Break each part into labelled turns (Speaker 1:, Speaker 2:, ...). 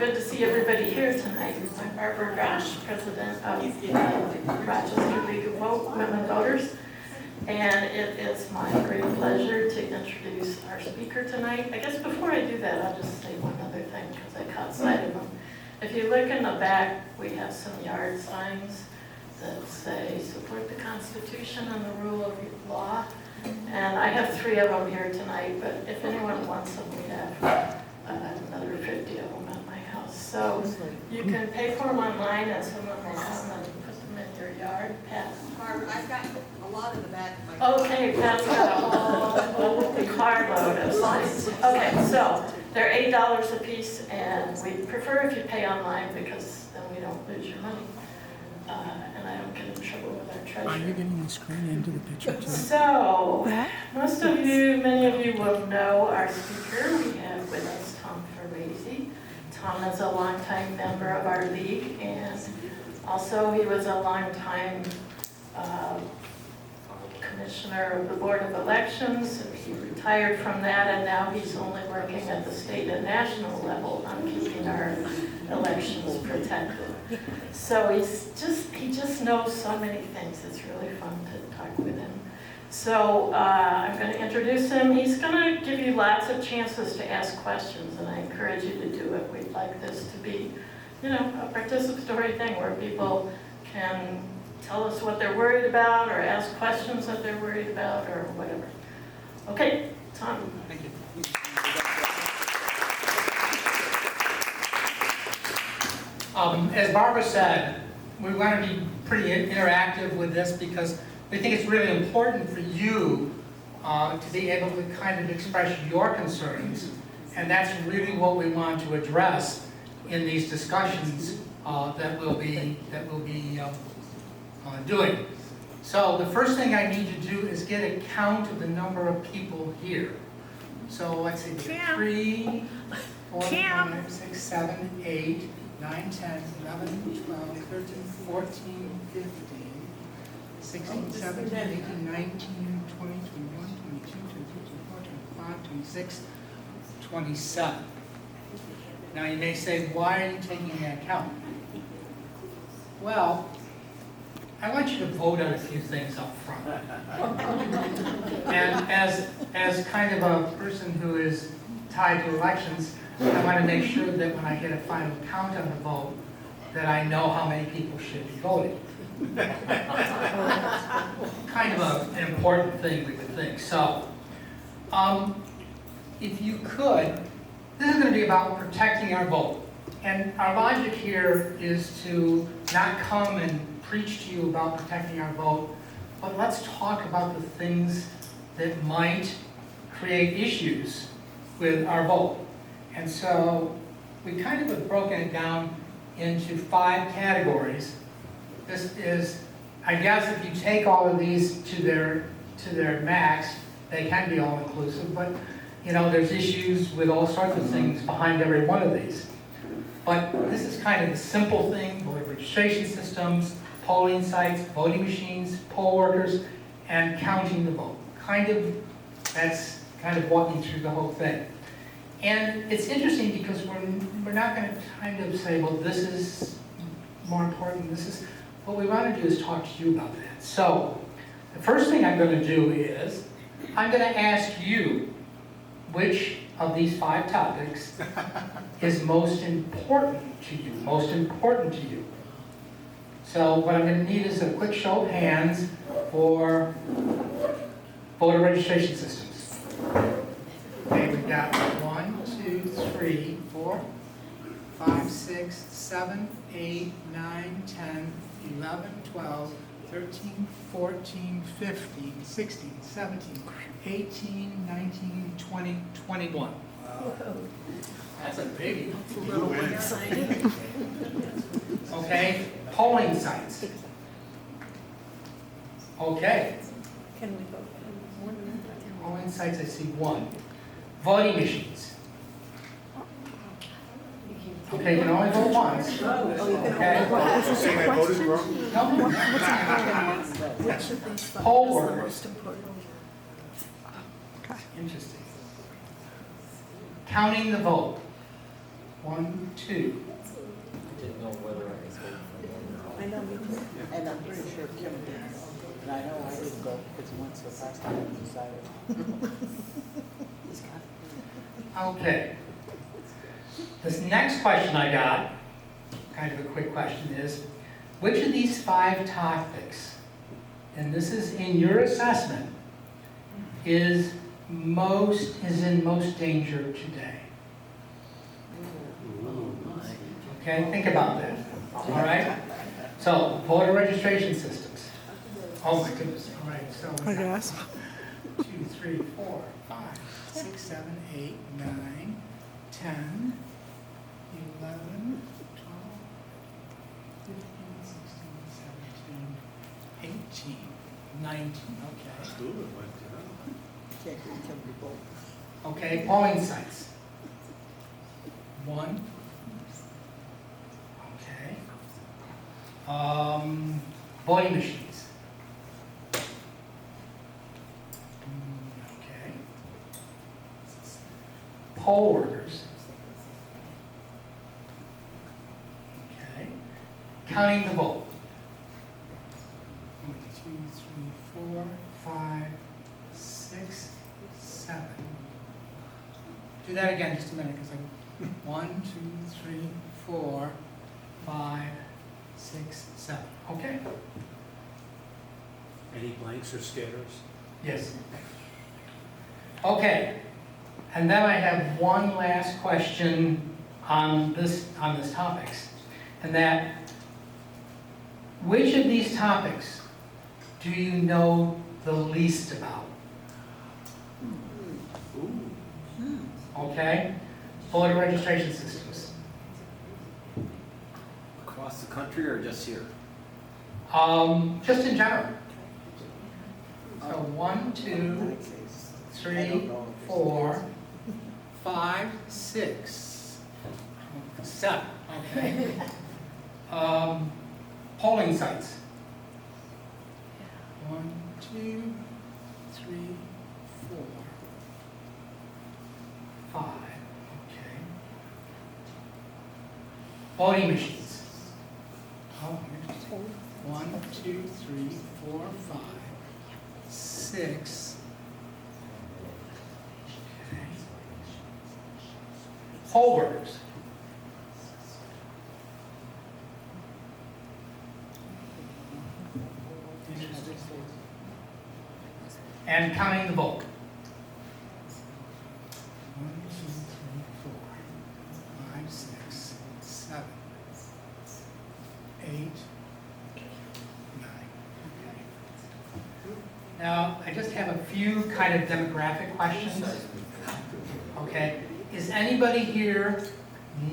Speaker 1: good to see everybody here tonight. I'm Barbara Gosh, president of the Rochester League of Women Voters. And it is my great pleasure to introduce our speaker tonight. I guess before I do that, I'll just say one other thing because I caught sight of them. If you look in the back, we have some yard signs that say, support the Constitution and the rule of law. And I have 3 of them here tonight, but if anyone wants them, we have another 50 of them at my house. So you can pay for them online and someone will come and put them in your yard. Pat?
Speaker 2: Barbara, I've got a lot in the back of my car.
Speaker 1: Okay, Pat's got a whole carload of signs. Okay, so they're $8 a piece, and we prefer if you pay online because then we don't lose your money. And I don't get in trouble with our treasurer.
Speaker 3: Are you getting the screen into the picture too?
Speaker 1: So, most of you, many of you will know our speaker. We have with us Tom Ferrarese. Tom is a longtime member of our league, and also he was a longtime commissioner of the Board of Elections. He retired from that, and now he's only working at the state and national level on keeping our elections protected. So he just knows so many things. It's really fun to talk with him. So I'm going to introduce him. He's going to give you lots of chances to ask questions, and I encourage you to do it. We'd like this to be, a participatory thing where people can tell us what they're worried about or ask questions that they're worried about or whatever. Okay, Tom.
Speaker 3: Thank you. As Barbara said, we want to be pretty interactive with this because we think it's really important for you to be able to kind of express your concerns, and that's really what we want to address in these discussions that we'll be doing. So the first thing I need to do is get a count of the number of people here. So let's see, 3, 4, 5, 6, 7, 8, 9, 10, 11, 12, 13, 14, 15, 16, 17, 18, 19, 20, 21, 22, 23, 24, 25, 26, 27. Now you may say, why are you taking that count? Well, I want you to vote on a few things up front. And as kind of a person who is tied to elections, I want to make sure that when I get a final count on the vote, that I know how many people should be voting. Kind of an important thing we would think. So, if you could, this is going to be about protecting our vote. And our logic here is to not come and preach to you about protecting our vote, but let's talk about the things that might create issues with our vote. And so we kind of have broken it down into 5 categories. This is, I guess if you take all of these to their max, they can be all inclusive, but there's issues with all sorts of things behind every one of these. But this is kind of the simple thing: voter registration systems, polling sites, voting machines, poll workers, and counting the vote. That's kind of walking through the whole thing. And it's interesting because we're not going to kind of say, well, this is more important, this is, what we want to do is talk to you about that. So, the first thing I'm going to do is, I'm going to ask you which of these 5 topics is most important to you, So what I'm going to need is a quick show of hands for voter registration systems. Okay, we've got 1, 2, 3, 4, 5, 6, 7, 8, 9, 10, 11, 12, 13, 14, 15, 16, 17, 18, 19, 20, 21. Wow. That's a biggie.
Speaker 1: It's a little exciting.
Speaker 3: Okay, polling sites. Okay.
Speaker 1: Can we go?
Speaker 3: Polling sites, I see 1. Voting machines. Okay, you can only vote once. Okay.
Speaker 4: Is this a question?
Speaker 3: No.
Speaker 4: Which of these five
Speaker 3: Poll
Speaker 4: is the
Speaker 3: workers.
Speaker 4: most important?
Speaker 3: Interesting. Counting the vote. 1, 2.
Speaker 5: Didn't know whether I was voting for one or not.
Speaker 4: I know, me too. And I'm pretty sure Kim did. And I know I didn't go because once the last time I decided. He's got it.
Speaker 3: Okay. This next question I got, kind of a quick question, is which of these 5 topics, and this is in your assessment, is in most danger today? Okay, think about that. All right? So, voter registration systems. Oh my goodness. All right, so we got 2, 3, 4, 5, 6, 7, 8, 9, 10, 11, 12, 15, 16, 17, 18, 19. Okay.
Speaker 4: Can't get Kim to vote.
Speaker 3: Okay, polling sites. 1. Okay. Voting machines. Okay. Poll workers. Okay. Counting the vote. 1, 2, 3, 4, 5, 6, 7. Do that again just a minute, because I'm 1, 2, 3, 4, 5, 6, 7. Okay?
Speaker 6: Any blanks or scatters?
Speaker 3: Yes. Okay. And then I have one last question on this topics, and that which of these topics do you know the least about? Okay? Voter registration systems.
Speaker 5: Across the country or just here?
Speaker 3: Just in general. So 1, 2, 3, 4, 5, 6, 7. Okay. Polling sites. 1, 2, 3, 4, 5. Okay. Voting machines. Oh, interesting. 1, 2, 3, 4, 5, 6. Okay. Poll workers. Interesting. And counting the vote. 1, 2, 3, 4, 5, 6, 7, 8, 9. Okay. Now, I just have a few kind of demographic questions. Okay. Is anybody here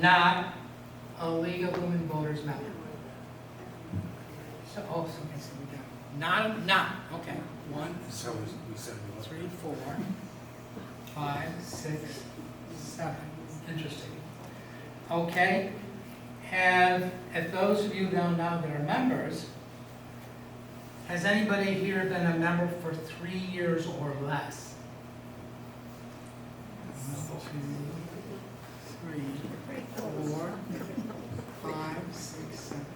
Speaker 3: not a League of Women Voters member? So, so we got not. Okay. 1,
Speaker 6: So we said we
Speaker 3: 3, 4, 5, 6, 7. Interesting. Okay. And if those of you don't know that are members, has anybody here been a member for 3 years or less? 1, 2, 3, 4, 5, 6, 7,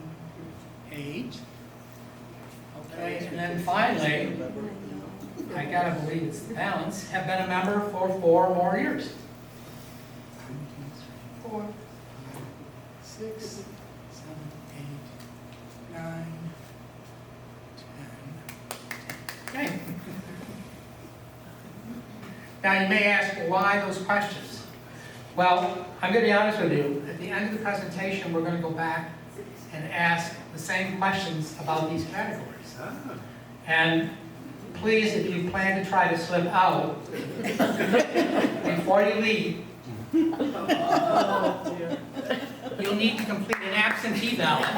Speaker 3: 8. Okay, and then finally, I gotta believe it's the balance, have been a member for 4 or more years. 1, 2, 3, 4, 5, 6, 7, 8, 9, 10. Okay. Now you may ask, why those questions? Well, I'm going to be honest with you. At the end of the presentation, we're going to go back and ask the same questions about these categories. And please, if you plan to try to slip out before you leave, you'll need to complete an absentee ballot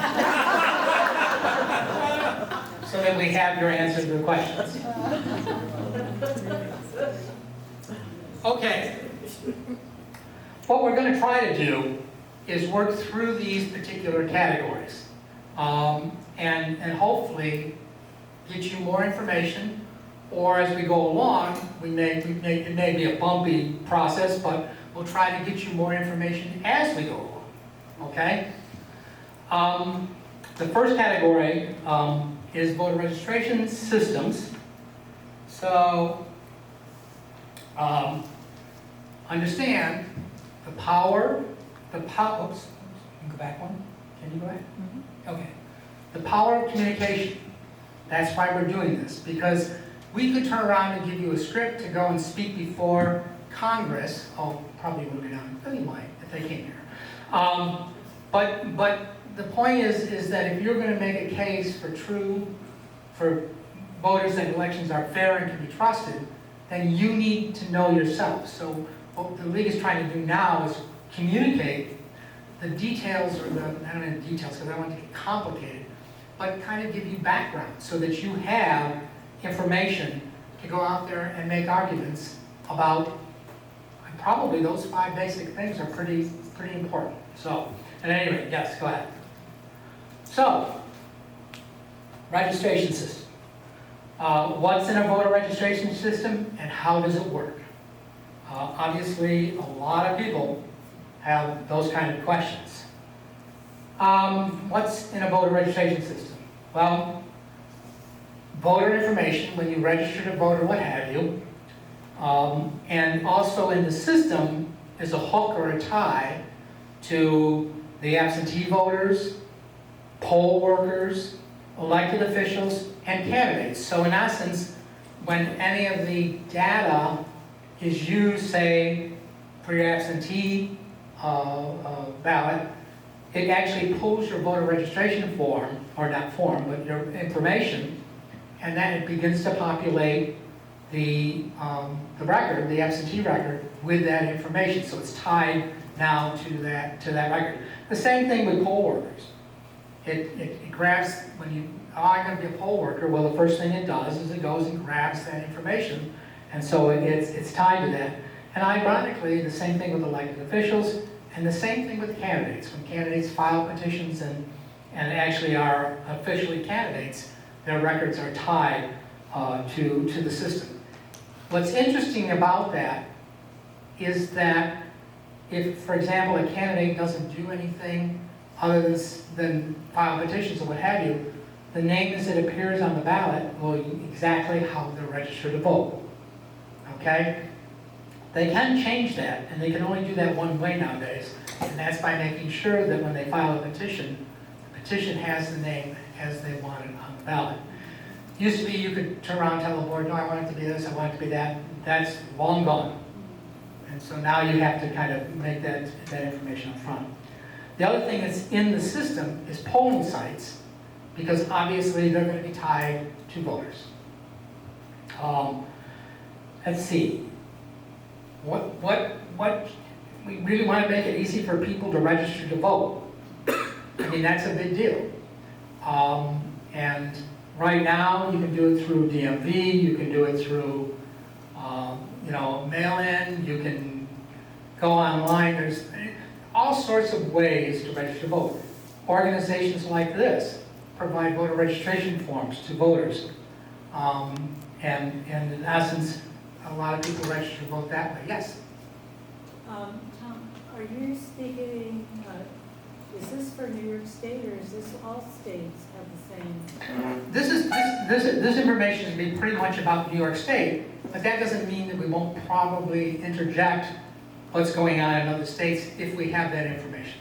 Speaker 3: so that we have your answer to the questions. Okay. What we're going to try to do is work through these particular categories and hopefully get you more information, or as we go along, it may be a bumpy process, but we'll try to get you more information as we go along, okay? The first category is voter registration systems. So, understand the power, oops, you can go back one? Can you go back? Okay. The power of communication. That's why we're doing this, because we could turn around and give you a script to go and speak before Congress. Oh, probably would be done. But you might if they came here. But the point is that if you're going to make a case for voters that elections are fair and can be trusted, then you need to know yourself. So what the league is trying to do now is communicate the details, or I don't know the details because I don't want to get complicated, but kind of give you background so that you have information to go out there and make arguments about. And probably those 5 basic things are pretty important. So, at any rate, yes, go ahead. So, registration system. What's in a voter registration system and how does it work? Obviously, a lot of people have those kind of questions. What's in a voter registration system? Well, voter information when you register to vote or what have you, and also in the system is a hook or a tie to the absentee voters, poll workers, elected officials, and candidates. So in essence, when any of the data is used, say, for your absentee ballot, it actually pulls your voter registration form, or not form, but your information, and then it begins to populate the record, the absentee record, with that information. So it's tied now to that record. The same thing with poll workers. It grabs, when you, I'm going to be a poll worker, well, the first thing it does is it goes and grabs that information, and so it's tied to that. And ironically, the same thing with elected officials, and the same thing with candidates. When candidates file petitions and actually are officially candidates, their records are tied to the system. What's interesting about that is that if, for example, a candidate doesn't do anything other than file petitions or what have you, the name as it appears on the ballot will be exactly how they're registered to vote. Okay? They can change that, and they can only do that one way nowadays, and that's by making sure that when they file a petition, the petition has the name as they want it on the ballot. Used to be you could turn around and tell the board, no, I want it to be this, I want it to be that. That's long gone. And so now you have to kind of make that information up front. The other thing that's in the system is polling sites, because obviously they're going to be tied to voters. Let's see. What we really want to make it easy for people to register to vote. I mean, that's a big deal. And right now, you can do it through DMV, you can do it through, mail-in, you can go online. There's all sorts of ways to register to vote. Organizations like this provide voter registration forms to voters. And in essence, a lot of people register to vote that way. Yes?
Speaker 7: Tom, are you speaking, is this for New York State, or is this all states have the same?
Speaker 3: This information is going to be pretty much about New York State, but that doesn't mean that we won't probably interject what's going on in other states if we have that information.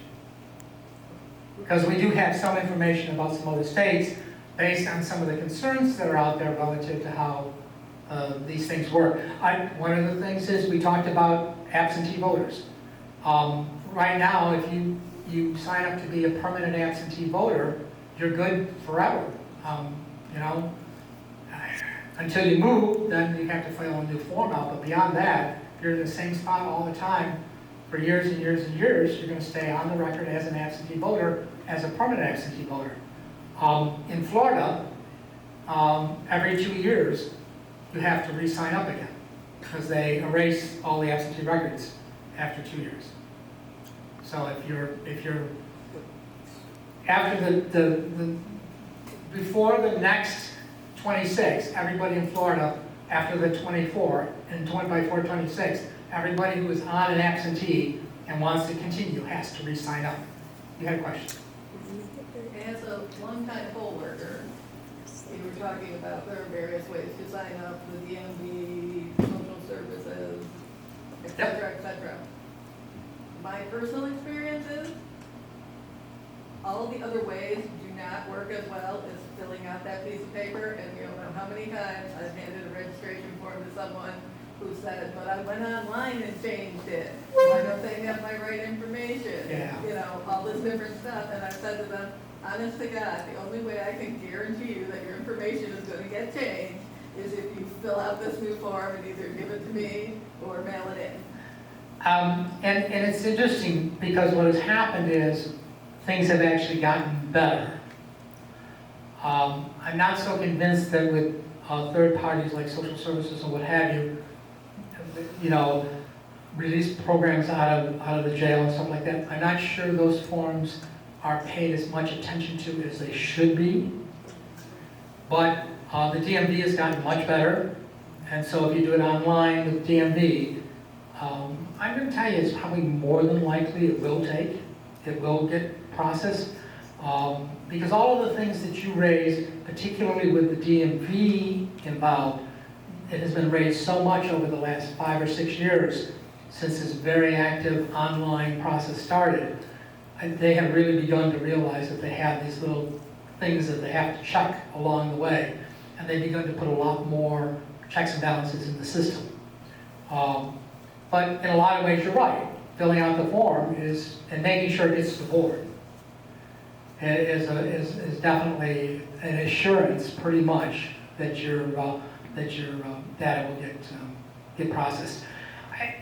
Speaker 3: Because we do have some information about some other states based on some of the concerns that are out there relative to how these things work. One of the things is we talked about absentee voters. Right now, if you sign up to be a permanent absentee voter, you're good forever. Until you move, then you have to fill a new form out. But beyond that, if you're in the same spot all the time for years and years and years, you're going to stay on the record as an absentee voter, as a permanent absentee voter. In Florida, every 2 years, you have to re-sign up again because they erase all the absentee records after 2 years. So if you're after the before the next 26, everybody in Florida after the 24 and by 426 everybody who is on an absentee and wants to continue has to re-sign up. You had a question?
Speaker 2: As a longtime poll worker, you were talking about there are various ways to sign up, the DMV, social services, et cetera, et cetera. My personal experience is, all the other ways do not work as well as filling out that piece of paper, and you don't know how many times I've handed a registration form to someone who said, but I went online and changed it. Why don't they have my right information?
Speaker 3: Yeah.
Speaker 2: You know, all this different stuff, and I've said to them, honest to God, the only way I can guarantee you that your information is gonna get changed is if you fill out this new form and either give it to me or mail it in.
Speaker 3: And it's interesting because what has happened is things have actually gotten better. I'm not so convinced that with third parties like social services and what have you, you know, release programs out of the jail and stuff like that. I'm not sure those forms are paid as much attention to as they should be. But the DMV has gotten much better. And so if you do it online with DMV, I'm going to tell you it's probably more than likely it will take. It will get processed. Because all of the things that you raised, particularly with the DMV involved, it has been raised so much over the last 5 or 6 years since this very active online process started. And they have really begun to realize that they have these little things that they have to check along the way. And they've begun to put a lot more checks and balances in the system. But in a lot of ways, you're right. Filling out the form is, and making sure it gets to the board is definitely an assurance, pretty much, that your data will get processed.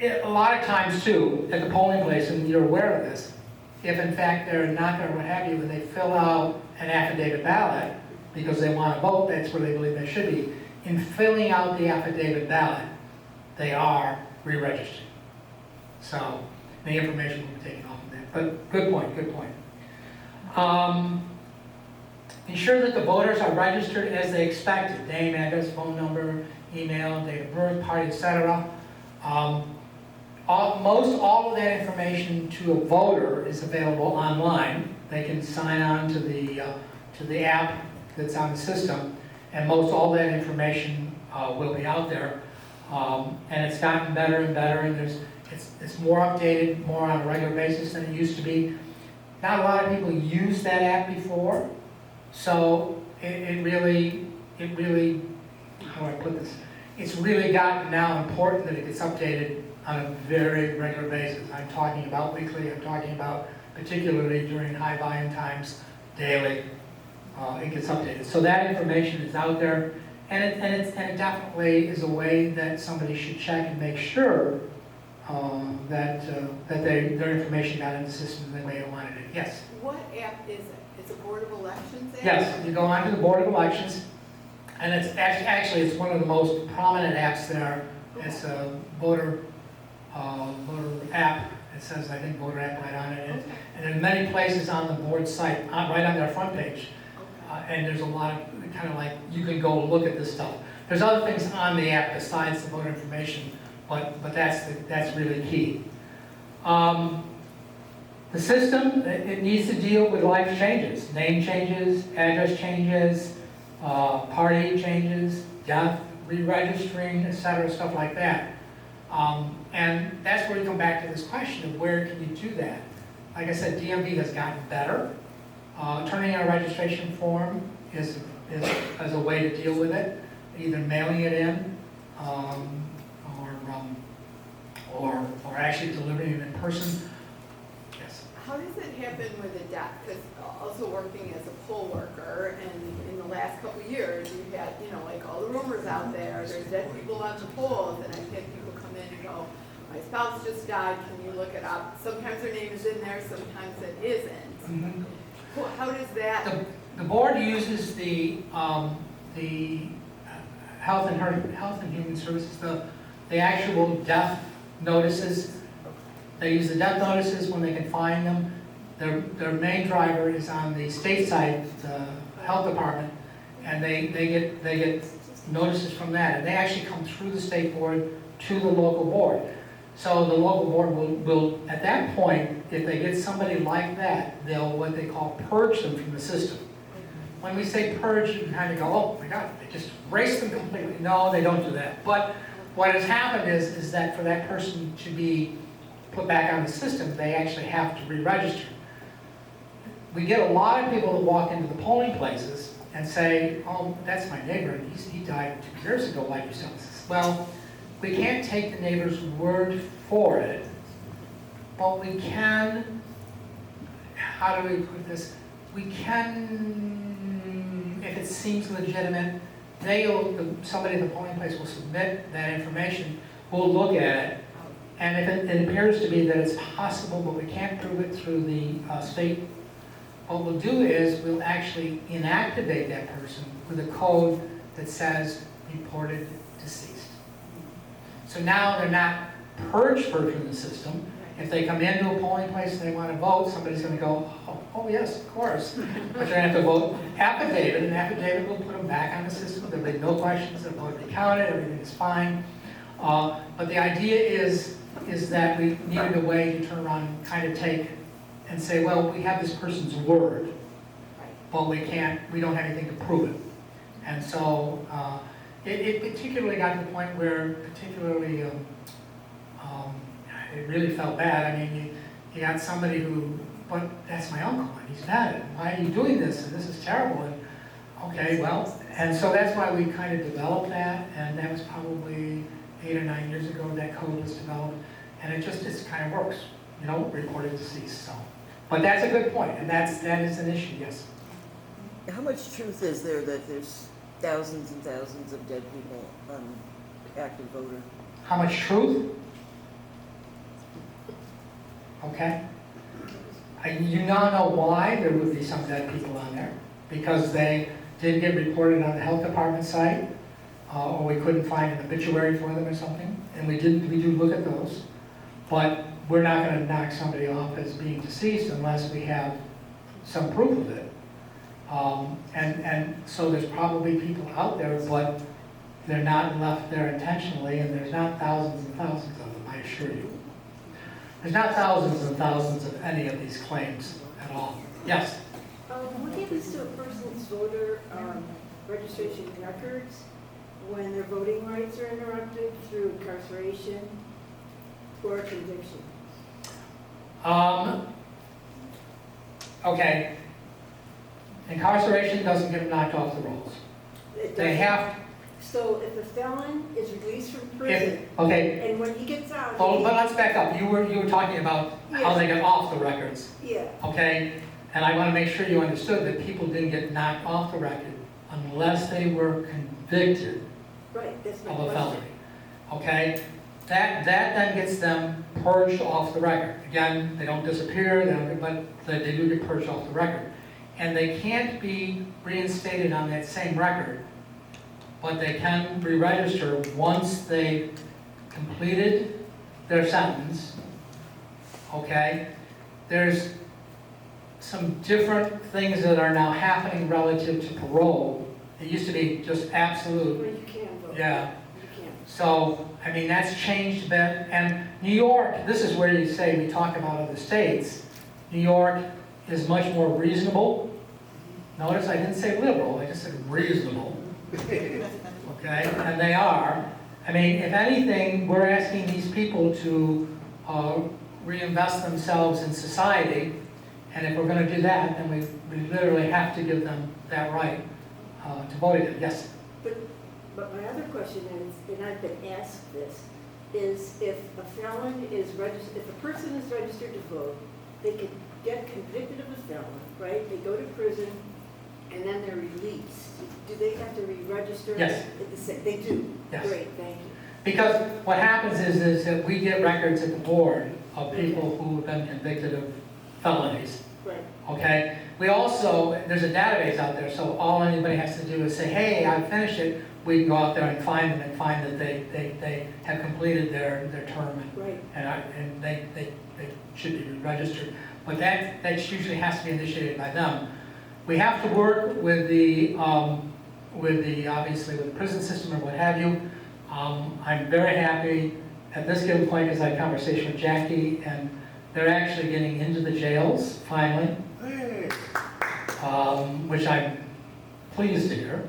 Speaker 3: A lot of times, too, at the polling place, and you're aware of this, if in fact they're not going to what have you, when they fill out an affidavit ballot because they want to vote, that's where they believe they should be. In filling out the affidavit ballot, they are re-registering. So the information will be taken off of that. But good point, good point. Ensure that the voters are registered as they expected: name, address, phone number, email, date of birth, party, etc. Most all of that information to a voter is available online. They can sign on to the app that's on the system, and most all that information will be out there. And it's gotten better and better, and it's more updated, more on a regular basis than it used to be. Not a lot of people used that app before, so it really, how do I put this? It's really gotten now important that it gets updated on a very regular basis. I'm talking about weekly, I'm talking about particularly during high volume times, daily, it gets updated. So that information is out there, and it definitely is a way that somebody should check and make sure that their information got in the system the way they wanted it. Yes?
Speaker 2: What app is it? It's a Board of Elections app?
Speaker 3: Yes, you go onto the Board of Elections, and it's actually it's one of the most prominent apps there. It's a voter app. It says, I think, voter app right on it.
Speaker 2: Okay.
Speaker 3: And in many places on the board site, right on their front page.
Speaker 2: Okay.
Speaker 3: And there's a lot of, kind of like, you can go look at this stuff. There's other things on the app besides the voter information, but that's really key. The system, it needs to deal with life changes, name changes, address changes, party changes, death, re-registering, etc., stuff like that. And that's where we come back to this question of where can you do that? Like I said, DMV has gotten better. Turning in a registration form is a way to deal with it, either mailing it in or actually delivering it in person. Yes.
Speaker 8: How does it happen with a death? Because also working as a poll worker, and in the last couple of years, you've had, like all the rumors out there, there's dead people on the polls, and I've had people come in and go, my spouse just died, can you look it up? Sometimes their name is in there, sometimes it isn't.
Speaker 3: Mm-hmm.
Speaker 8: How does that?
Speaker 3: The board uses the Health and Human Services, the actual death notices. They use the death notices when they can find them. Their main driver is on the state side, the health department, and they get notices from that, and they actually come through the state board to the local board. So the local board will, at that point, if they get somebody like that, they'll, what they call, purge them from the system. When we say purge, you kind of go, oh my God, they just erase them completely. No, they don't do that. But what has happened is that for that person to be put back on the system, they actually have to re-register. We get a lot of people that walk into the polling places and say, oh, that's my neighbor, and he died 2 years ago, like you said. Well, we can't take the neighbor's word for it, but we can, how do we put this? We can, if it seems legitimate, somebody at the polling place will submit that information, we'll look at it, and if it appears to be that it's possible, but we can't prove it through the state, what we'll do is we'll actually inactivate that person with a code that says reported deceased. So now they're not purged from the system. If they come into a polling place and they want to vote, somebody's going to go, oh yes, of course. But you're going to have to vote affidavit, and affidavit will put them back on the system. There'll be no questions, the vote will be counted, everything is fine. But the idea is that we needed a way to turn around and kind of take and say, well, we have this person's word, but we don't have anything to prove it. And so it particularly got to the point where it really felt bad. I mean, you got somebody who, but that's my uncle, and he's mad at him. Why are you doing this? And this is terrible. And okay, well, and so that's why we kind of developed that, and that was probably 8 or 9 years ago that code was developed, and it kind of works, reported deceased. So, but that's a good point, and that is an issue, yes.
Speaker 4: How much truth is there that there's thousands and thousands of dead people on active voter?
Speaker 3: How much truth? Okay. You now know why there would be some dead people on there. Because they didn't get reported on the health department site, or we couldn't find an obituary for them or something. And we do look at those. But we're not going to knock somebody off as being deceased unless we have some proof of it. And so there's probably people out there, but they're not left there intentionally, and there's not thousands and thousands of them, I assure you. There's not thousands and thousands of any of these claims at all. Yes?
Speaker 9: What happens to a person's voter registration records when their voting rights are interrupted through incarceration or conviction?
Speaker 3: Okay. Incarceration doesn't get them knocked off the rolls. They have.
Speaker 9: So if a felon is released from prison,
Speaker 3: okay.
Speaker 9: and when he gets out,
Speaker 3: But let's back up. You were talking about how they get off the records.
Speaker 9: yeah,
Speaker 3: Okay, and I want to make sure you understood that people didn't get knocked off the record unless they were convicted
Speaker 9: right, that's my
Speaker 3: of a
Speaker 9: question.
Speaker 3: felony. Okay, that then gets them purged off the record. Again, they don't disappear, but they do get purged off the record. And they can't be reinstated on that same record, but they can re-register once they've completed their sentence. Okay, there's some different things that are now happening relative to parole. It used to be just absolute.
Speaker 9: Well, you can vote.
Speaker 3: Yeah.
Speaker 9: You can.
Speaker 3: So, I mean, that's changed a bit. And New York, this is where you say we talk about other states. New York is much more reasonable. Notice I didn't say liberal, I just said reasonable. Okay, and they are. I mean, if anything, we're asking these people to reinvest themselves in society. And if we're going to do that, then we literally have to give them that right to vote again. Yes?
Speaker 9: But my other question is, and I've been asked this, is if a felon is registered, if a person is registered to vote, they could get convicted of a felon, right? They go to prison, and then they're released. Do they have to re-register?
Speaker 3: Yes.
Speaker 9: They do?
Speaker 3: Yes.
Speaker 9: Great, thank you.
Speaker 3: Because what happens is that we get records at the board of people who have been convicted of felonies.
Speaker 9: Right.
Speaker 3: Okay? We also, there's a database out there, so all anybody has to do is say, hey, I finished it. We can go out there and find them and find that they have completed their term
Speaker 9: Right.
Speaker 3: and they should be registered. But that usually has to be initiated by them. We have to work with the obviously with the prison system or what have you. I'm very happy at this given point, because I had a conversation with Jackie, and they're actually getting into the jails finally,
Speaker 6: Hey.
Speaker 3: which I'm pleased to hear.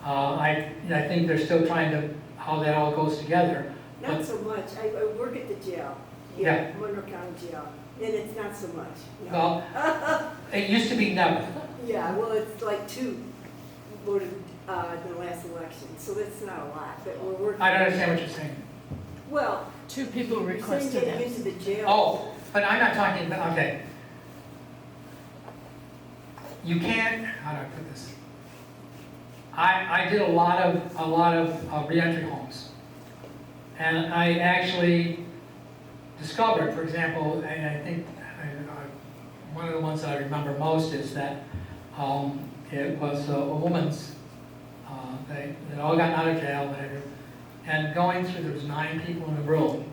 Speaker 3: I think they're still trying to, how that all goes together.
Speaker 9: Not so much. I work at the jail.
Speaker 3: Yeah.
Speaker 9: Monroe County Jail, and it's not so much. No.
Speaker 3: Well, it used to be never.
Speaker 9: Yeah, well, it's like 2 voted the last election, so that's not a lot, but we're working.
Speaker 3: I don't understand what you're saying.
Speaker 9: Well,
Speaker 1: 2 people
Speaker 9: you're saying
Speaker 1: requested
Speaker 9: getting
Speaker 1: it.
Speaker 9: into the jail.
Speaker 3: Oh, but I'm not talking about, okay. You can't, how do I put this? I did a lot of reentry homes. And I actually discovered, for example, and I think one of the ones that I remember most is that it was a woman's, they all gotten out of jail, whatever, and going through, there was 9 people in the room,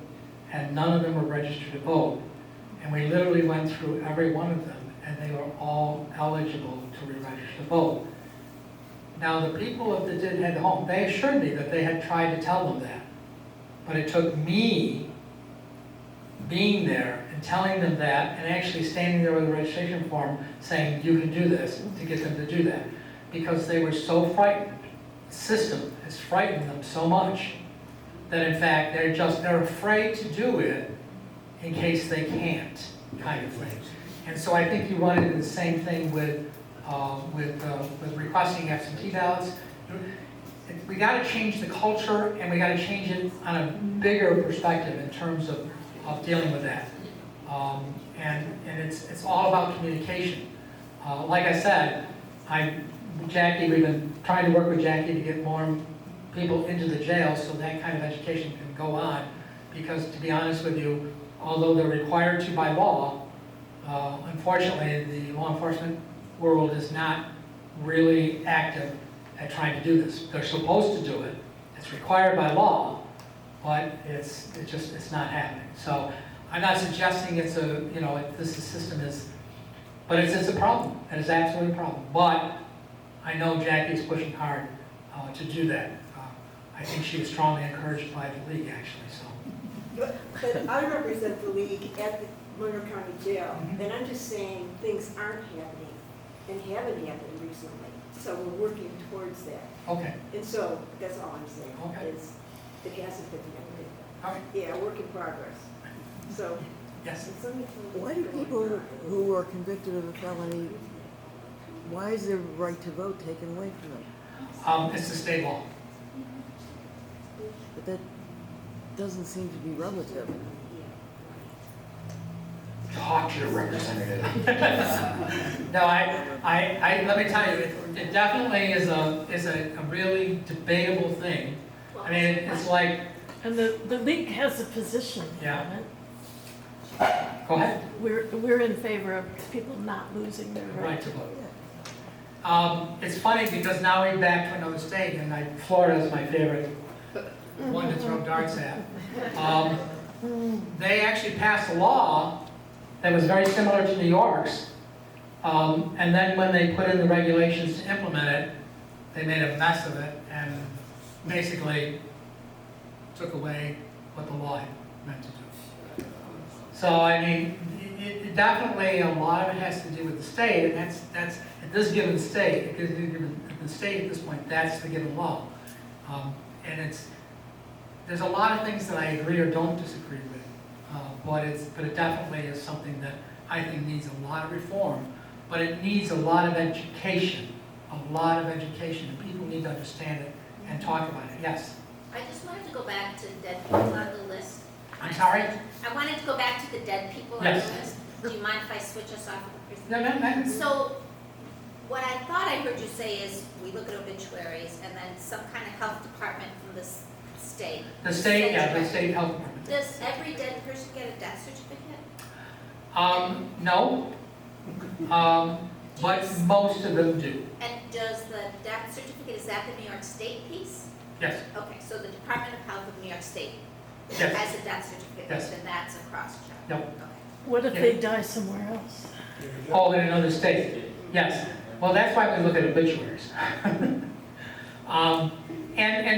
Speaker 3: and none of them were registered to vote. And we literally went through every one of them, and they were all eligible to re-register to vote. Now, the people that did head home, they assured me that they had tried to tell them that. But it took me being there and telling them that, and actually standing there with a registration form saying, you can do this, to get them to do that. Because they were so frightened. The system has frightened them so much that in fact they're afraid to do it in case they can't, kind of thing. And so I think you run into the same thing with requesting absentee ballots. We got to change the culture, and we got to change it on a bigger perspective in terms of dealing with that. And it's all about communication. Like I said, we've been trying to work with Jackie to get more people into the jail so that kind of education can go on. Because to be honest with you, although they're required to by law, unfortunately the law enforcement world is not really active at trying to do this. They're supposed to do it. It's required by law, but it's not happening. So I'm not suggesting it's this system is, but it's a problem. It is absolutely a problem. But I know Jackie's pushing hard to do that. I think she was strongly encouraged by the league, actually. So.
Speaker 9: But I represent the league at the Monroe County Jail, and I'm just saying things aren't happening and haven't happened recently. So we're working towards that.
Speaker 3: Okay.
Speaker 9: And so that's all I'm saying.
Speaker 3: Okay.
Speaker 9: Is it hasn't been happening.
Speaker 3: All right.
Speaker 9: Yeah, work in progress. So.
Speaker 3: Yes.
Speaker 9: and somebody told me-
Speaker 4: Why do people who are convicted of a felony, why is their right to vote taken away from them?
Speaker 3: It's the state law.
Speaker 4: But that doesn't seem to be relative.
Speaker 3: Talk to your representative. No, let me tell you, it definitely is a really debatable thing. I mean, it's like,
Speaker 1: And the league has a position
Speaker 3: Yeah.
Speaker 1: on it.
Speaker 3: go ahead.
Speaker 1: We're in favor of people not losing their
Speaker 3: Right
Speaker 1: right.
Speaker 3: to vote. It's funny because now we're back to another state, and Florida is my favorite one to throw darts at. They actually passed a law that was very similar to New York's, and then when they put in the regulations to implement it, they made a mess of it and basically took away what the law had meant to do. So I mean, it definitely, a lot of it has to do with the state, and that's at this given state, because the state at this point, that's the given law. And there's a lot of things that I agree or don't disagree with, but it definitely is something that I think needs a lot of reform, but it needs a lot of education, and people need to understand it and talk about it. Yes?
Speaker 10: I just wanted to go back to dead people on the list.
Speaker 3: I'm sorry?
Speaker 10: I wanted to go back to the dead people on the
Speaker 3: Yes.
Speaker 10: list. Do you mind if I switch us off of the person?
Speaker 3: No.
Speaker 10: So, what I thought I heard you say is, we look at obituaries and then some kind of health department from the state.
Speaker 3: The state, yeah, the state health department.
Speaker 10: Does every dead person get a death certificate?
Speaker 3: No. But most of them do.
Speaker 10: And does the death certificate, is that the New York State piece?
Speaker 3: Yes.
Speaker 10: Okay, so the Department of Health of New York State
Speaker 3: Yes.
Speaker 10: has a death certificate,
Speaker 3: Yes.
Speaker 10: then that's a cross-check?
Speaker 3: Yep.
Speaker 10: Okay.
Speaker 1: What if they die somewhere else?
Speaker 3: Oh, in another state? Yes. Well, that's why we look at obituaries. And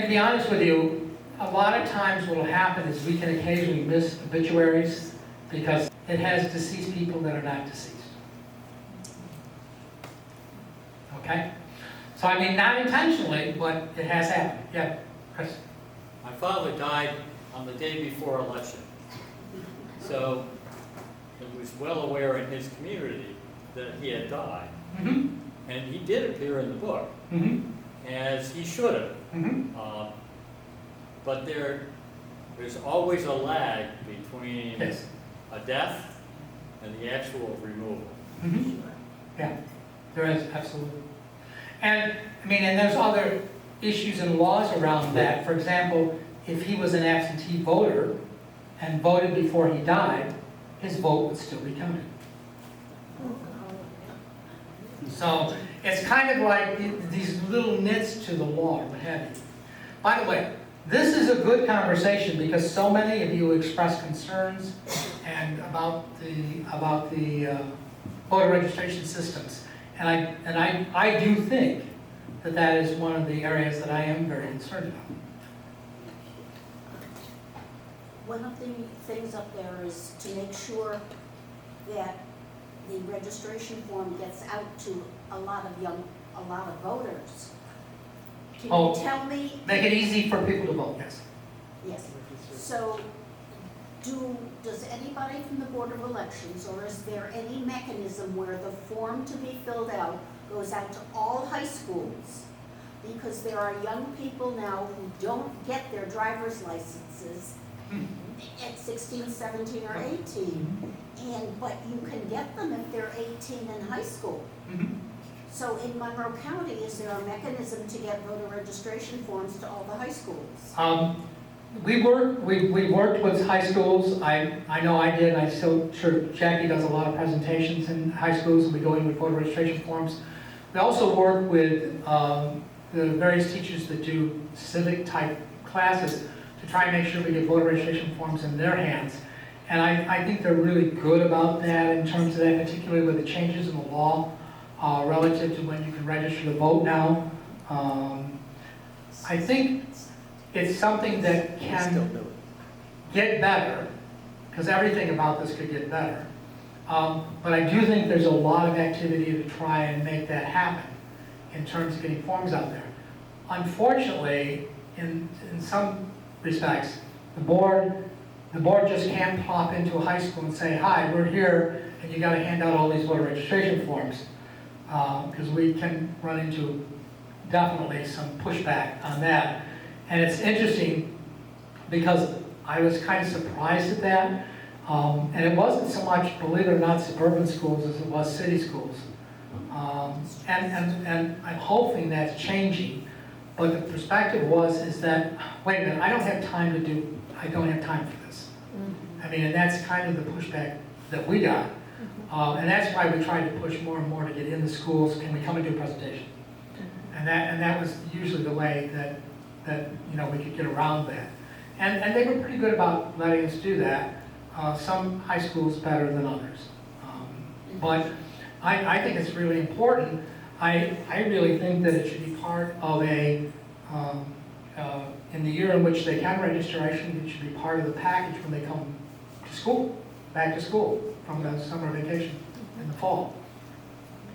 Speaker 3: to be honest with you, a lot of times what will happen is we can occasionally miss obituaries because it has deceased people that are not deceased. Okay? So I mean, not intentionally, but it has happened. Yeah, Chris?
Speaker 5: My father died on the day before election. So it was well aware in his community that he had died.
Speaker 3: Mm-hmm.
Speaker 5: And he did appear in the book,
Speaker 3: Mm-hmm.
Speaker 5: as he should have.
Speaker 3: Mm-hmm.
Speaker 5: But there's always a lag between
Speaker 3: Yes.
Speaker 5: a death and the actual removal.
Speaker 3: Mm-hmm. Yeah, there is, absolutely. And, I mean, and there's other issues and laws around that. For example, if he was an absentee voter and voted before he died, his vote would still be counted. So it's kind of like these little nits to the law, what have you. By the way, this is a good conversation because so many of you expressed concerns and about the voter registration systems. And I do think that that is one of the areas that I am very concerned about.
Speaker 11: One of the things up there is to make sure that the registration form gets out to a lot of voters. Can
Speaker 3: Oh.
Speaker 11: you tell me?
Speaker 3: Make it easy for people to vote, yes.
Speaker 11: Yes. So, does anybody from the Board of Elections, or is there any mechanism where the form to be filled out goes out to all high schools? Because there are young people now who don't get their driver's licenses at 16, 17, or 18. But you can get them if they're 18 in high school.
Speaker 3: Mhm.
Speaker 11: So in Monroe County, is there a mechanism to get voter registration forms to all the high schools?
Speaker 3: We worked with high schools. I know I did, and I'm still sure Jackie does a lot of presentations in high schools, and we go in with voter registration forms. We also work with the various teachers that do civic type classes to try and make sure we get voter registration forms in their hands. And I think they're really good about that in terms of that, particularly with the changes in the law relative to when you can register to vote now. I think it's something that can get better, because everything about this could get better. But I do think there's a lot of activity to try and make that happen in terms of getting forms out there. Unfortunately, in some respects, the board just can't pop into a high school and say, hi, we're here, and you gotta hand out all these voter registration forms. Because we can run into definitely some pushback on that. And it's interesting because I was kind of surprised at that. And it wasn't so much, believe it or not, suburban schools as it was city schools. And I'm hoping that's changing. But the perspective is that, wait a minute, I don't have time for this. I mean, and that's kind of the pushback that we got. And that's why we tried to push more and more to get in the schools. Can we come and do a presentation? And that was usually the way that we could get around that. And they were pretty good about letting us do that. Some high schools better than others. But I think it's really important. I really think that it should be part of in the year in which they can register, I think it should be part of the package when they come to school, back to school from the summer vacation in the fall.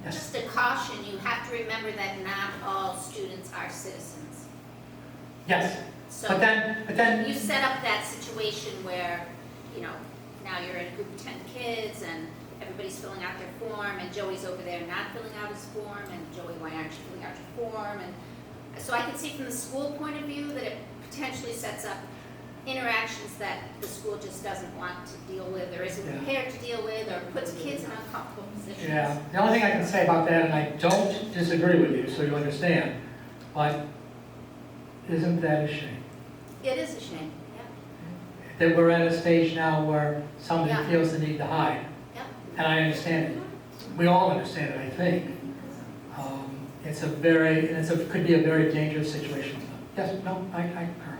Speaker 3: Yes.
Speaker 10: Just a caution, you have to remember that not all students are citizens.
Speaker 3: Yes.
Speaker 10: So
Speaker 3: But then
Speaker 10: you set up that situation where, now you're in a group of 10 kids and everybody's filling out their form and Joey's over there not filling out his form and Joey, why aren't you filling out your form? And so I can see from the school point of view that it potentially sets up interactions that the school just doesn't want to deal with or isn't prepared to deal with or puts kids in uncomfortable positions.
Speaker 3: Yeah, the only thing I can say about that, and I don't disagree with you, so you understand, but isn't that a shame?
Speaker 10: It is a shame, yeah.
Speaker 3: That we're at a stage now where somebody
Speaker 10: Yeah.
Speaker 3: feels the need to hide.
Speaker 10: Yeah.
Speaker 3: And I understand it. We all understand it, I think. It could be a very dangerous situation. Yes, no, I concur.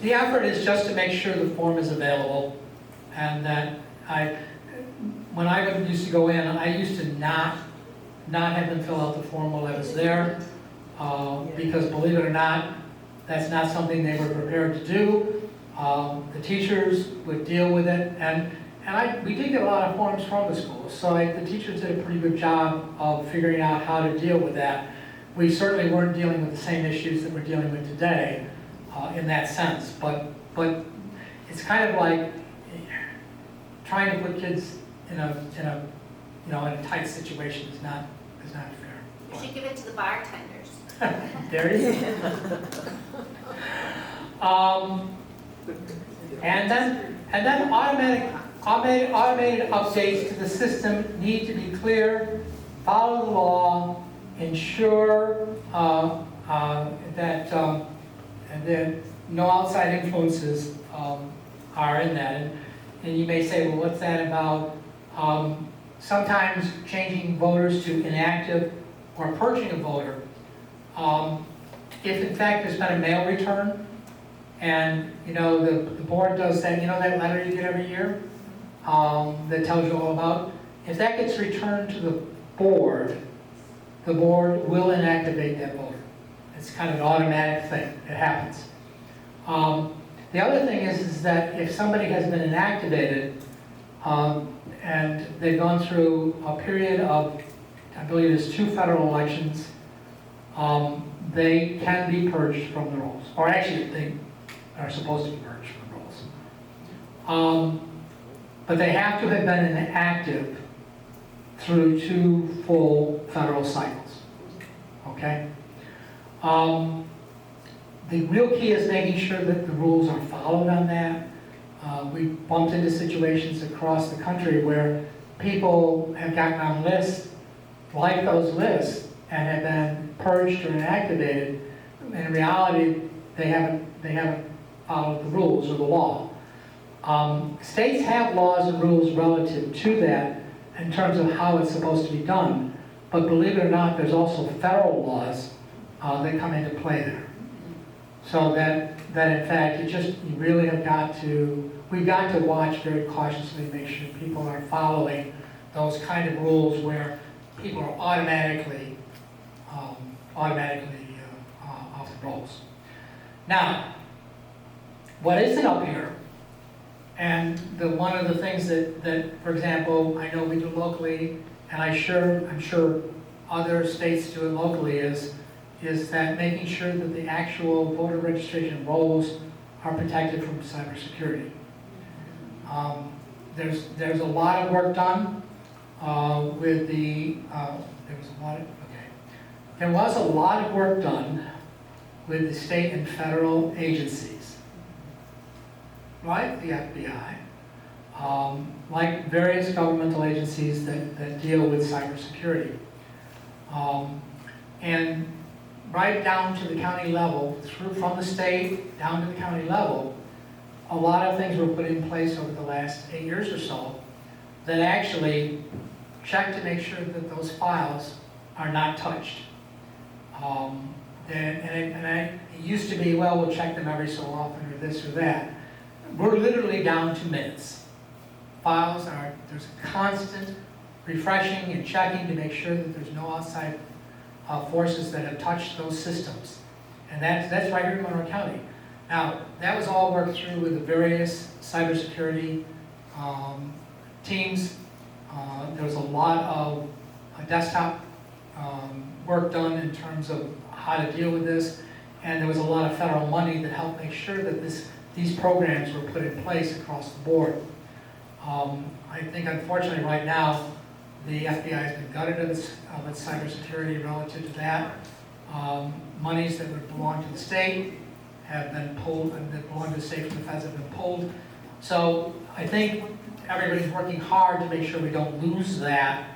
Speaker 3: The effort is just to make sure the form is available, and that when I used to go in, I used to not have them fill out the form while I was there, because believe it or not, That's not something they were prepared to do. The teachers would deal with it, and we did get a lot of forms from the schools, so the teachers did a pretty good job of figuring out how to deal with that. We certainly weren't dealing with the same issues that we're dealing with today in that sense, but it's kind of like trying to put kids in a tight situation is not fair.
Speaker 10: You should give it to the bartenders.
Speaker 3: There it is. And then automated updates to the system need to be clear, follow the law, ensure that no outside influences are in that. And you may say, well, what's that about? Sometimes changing voters to inactive or purging a voter. If in fact there's been a mail return, and the board does that, that letter you get every year that tells you all about, if that gets returned to the board will inactivate that voter. It's kind of an automatic thing, it happens. The other thing is that if somebody has been inactivated and they've gone through a period of, I believe it's 2 federal elections, they can be purged from the rolls, or actually they are supposed to be purged from the rolls. But they have to have been inactive through 2 full federal cycles, okay? The real key is making sure that the rules are followed on that. We bumped into situations across the country where people have gotten on lists, like those lists, and have been purged or inactivated. In reality, they haven't followed the rules or the law. States have laws and rules relative to that in terms of how it's supposed to be done, but believe it or not, there's also federal laws that come into play there. So that in fact, we've got to watch very cautiously, make sure people are following those kind of rules where people are automatically off the rolls. Now, what isn't up here, and one of the things that, for example, I know we do locally, and I'm sure other states do it locally, is that making sure that the actual voter registration rolls are protected from cybersecurity. There's a lot of work done with the, there was a lot of work done with the state and federal agencies, like the FBI, like various governmental agencies that deal with cybersecurity. And right down to the county level, from the state down to the county level, a lot of things were put in place over the last 8 years or so that actually check to make sure that those files are not touched. It used to be, well, we'll check them every so often or this or that. We're literally down to minutes. There's a constant refreshing and checking to make sure that there's no outside forces that have touched those systems. And that's right here in Monroe County. Now, that was all worked through with the various cybersecurity teams. There was a lot of desktop work done in terms of how to deal with this, and there was a lot of federal money that helped make sure that these programs were put in place across the board. I think, unfortunately, right now, the FBI has been gutted of its cybersecurity relative to that. Monies that would belong to the state have been pulled, and that belong to the state from the feds have been pulled. So I think everybody's working hard to make sure we don't lose that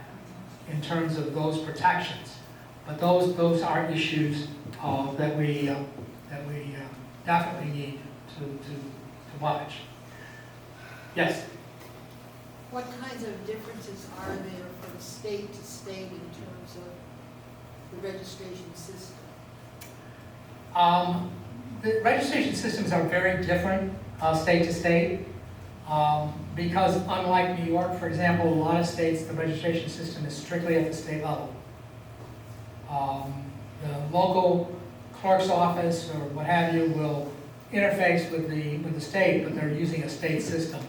Speaker 3: in terms of those protections. But those are issues that we definitely need to watch. Yes?
Speaker 12: What kinds of differences are there from state to state in terms of the registration system?
Speaker 3: The registration systems are very different state to state because unlike New York, for example, a lot of states, the registration system is strictly at the state level. The local clerk's office or what have you will interface with the state, but they're using a state system.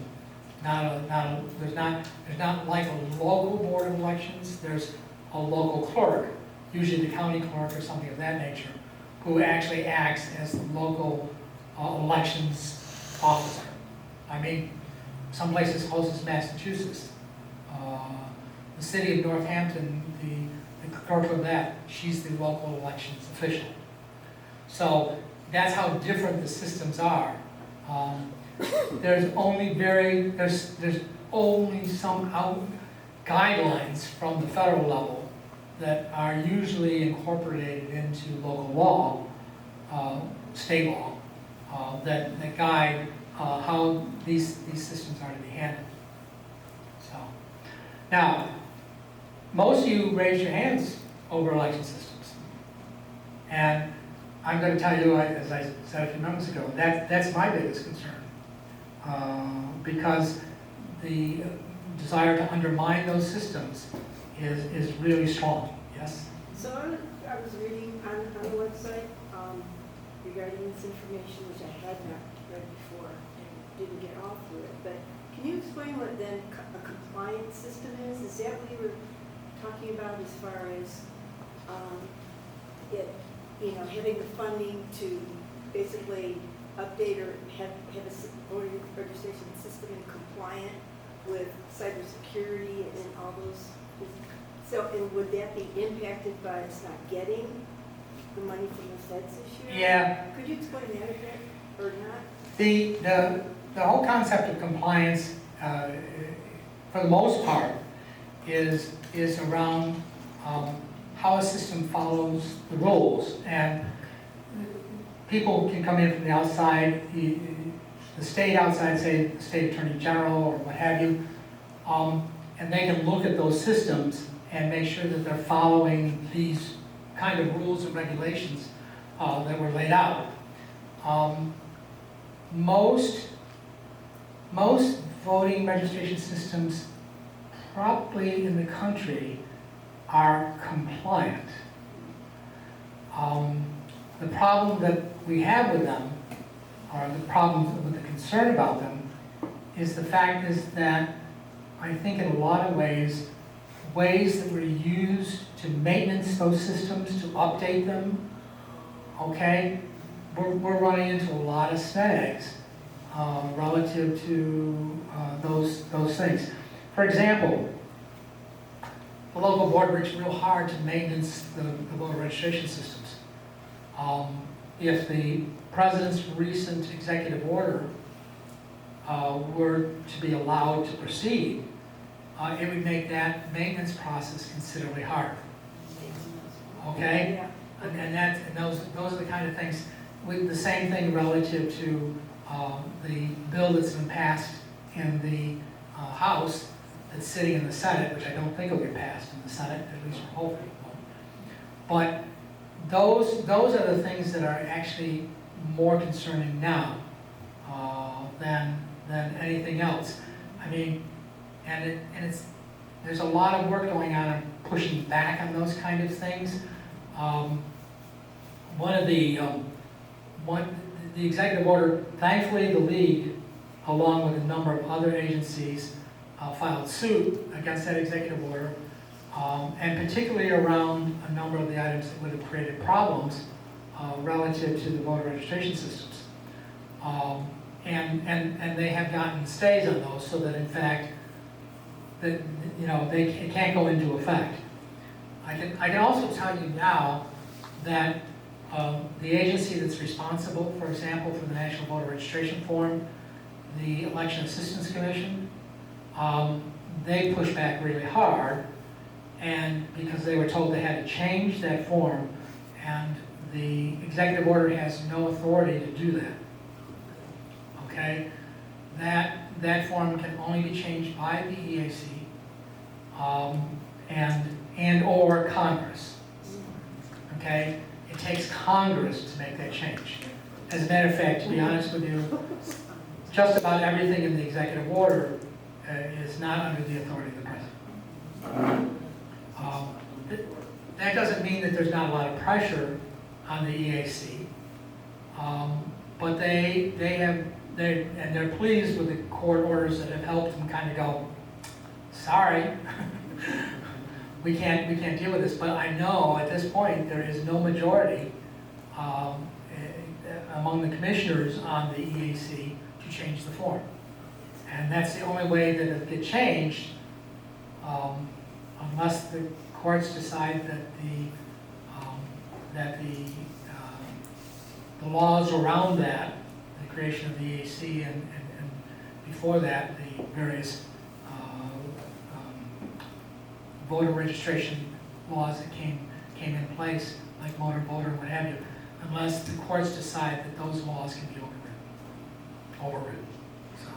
Speaker 3: There's not like a local board of elections, there's a local clerk, usually the county clerk or something of that nature, who actually acts as the local elections officer. I mean, some places close as Massachusetts. The city of Northampton, the clerk of that, she's the local elections official. So that's how different the systems are. There's only some guidelines from the federal level that are usually incorporated into local law, state law, that guide how these systems are to be handled. So, now, most of you raised your hands over election systems. And I'm going to tell you, as I said a few moments ago, that's my biggest concern. Because the desire to undermine those systems is really strong, yes?
Speaker 9: So I was reading on the website regarding this information, which I had not read before and didn't get all through it. But can you explain what then a compliance system is? Is that what you were talking about as far as having the funding to basically update or have a voter registration system in compliant with cybersecurity and all those? So, and would that be impacted by us not getting the money from the feds this year?
Speaker 3: Yeah.
Speaker 9: Could you explain that a bit, or not?
Speaker 3: The whole concept of compliance, for the most part, is around how a system follows the rules. And people can come in from the outside, the state outside, say the state attorney general or what have you, and they can look at those systems and make sure that they're following these kind of rules and regulations that were laid out. Most voting registration systems probably in the country are compliant. The problem that we have with them, or the problem with the concern about them, is the fact is that I think in a lot of ways that were used to maintenance those systems, to update them, okay, we're running into a lot of snags relative to those things. For example, the local board works real hard to maintenance the voter registration systems. If the president's recent executive order were to be allowed to proceed, it would make that maintenance process considerably harder. Okay?
Speaker 9: Yeah.
Speaker 3: And those are the kind of things. With the same thing relative to the bill that's been passed in the House that's sitting in the Senate, which I don't think will get passed in the Senate, at least we're hoping it won't. But those are the things that are actually more concerning now than anything else. I mean, there's a lot of work going on pushing back on those kind of things. The executive order, thankfully the league, along with a number of other agencies, filed suit against that executive order, and particularly around a number of the items that would have created problems relative to the voter registration systems. And they have gotten stays on those so that in fact, it can't go into effect. I can also tell you now that the agency that's responsible, for example, for the National Voter Registration Form, the Election Assistance Commission, they pushed back really hard, and because they were told they had to change that form, and the executive order has no authority to do that. Okay? That form can only be changed by the EAC and or Congress. Okay? It takes Congress to make that change. As a matter of fact, to be honest with you, just about everything in the executive order is not under the authority of the president. That doesn't mean that there's not a lot of pressure on the EAC. But they're pleased with the court orders that have helped them kind of go, sorry, we can't deal with this. But I know at this point there is no majority among the commissioners on the EAC to change the form. And that's the only way that it get changed, unless the courts decide that the laws around that, the creation of the EAC and before that, the various voter registration laws that came in place, like motor voter and what have you, unless the courts decide that those laws can be overridden. So,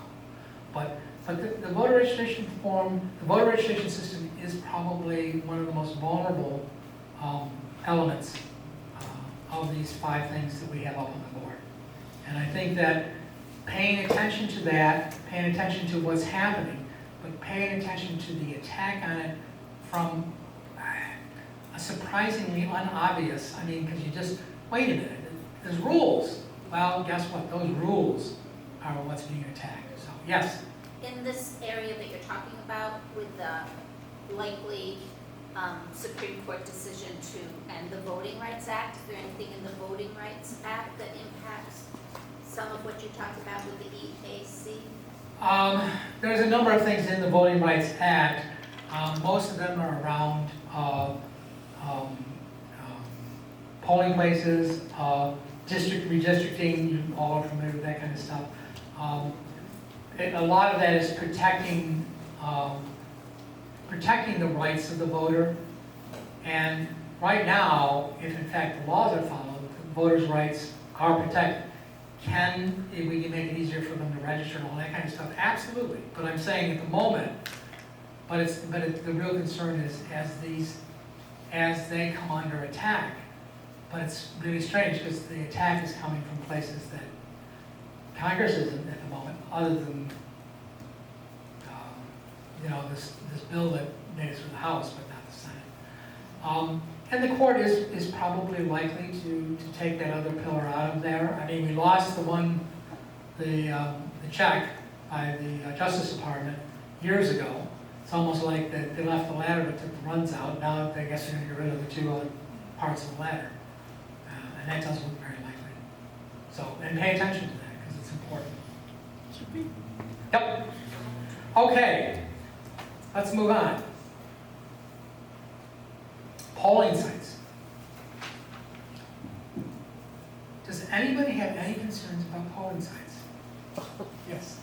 Speaker 3: but the voter registration form, the voter registration system is probably one of the most vulnerable elements of these 5 things that we have up on the board. And I think that paying attention to that, paying attention to what's happening, but paying attention to the attack on it from a surprisingly unobvious, I mean, because you just, wait a minute, there's rules. Well, guess what? Those rules are what's being attacked. So, yes?
Speaker 10: In this area that you're talking about with the likely Supreme Court decision to end the Voting Rights Act, is there anything in the Voting Rights Act that impacts some of what you talked about with the EAC?
Speaker 3: There's a number of things in the Voting Rights Act. Most of them are around polling places, district redistricting, you all are familiar with that kind of stuff. A lot of that is protecting the rights of the voter. And right now, if in fact the laws are followed, voters' rights are protected. We can make it easier for them to register and all that kind of stuff? Absolutely. But I'm saying at the moment, the real concern is as they come under attack. But it's really strange because the attack is coming from places that Congress isn't at the moment, other than this bill that made it through the House, but not the Senate. And the court is probably likely to take that other pillar out of there. I mean, we lost the check by the Justice Department years ago. It's almost like they left the ladder but took the rungs out. Now I guess they're going to get rid of the 2 other parts of the ladder. And that doesn't look very likely. So, and pay attention to that because it's important. Yep. Okay. Let's move on. Polling sites. Does anybody have any concerns about polling sites? Yes.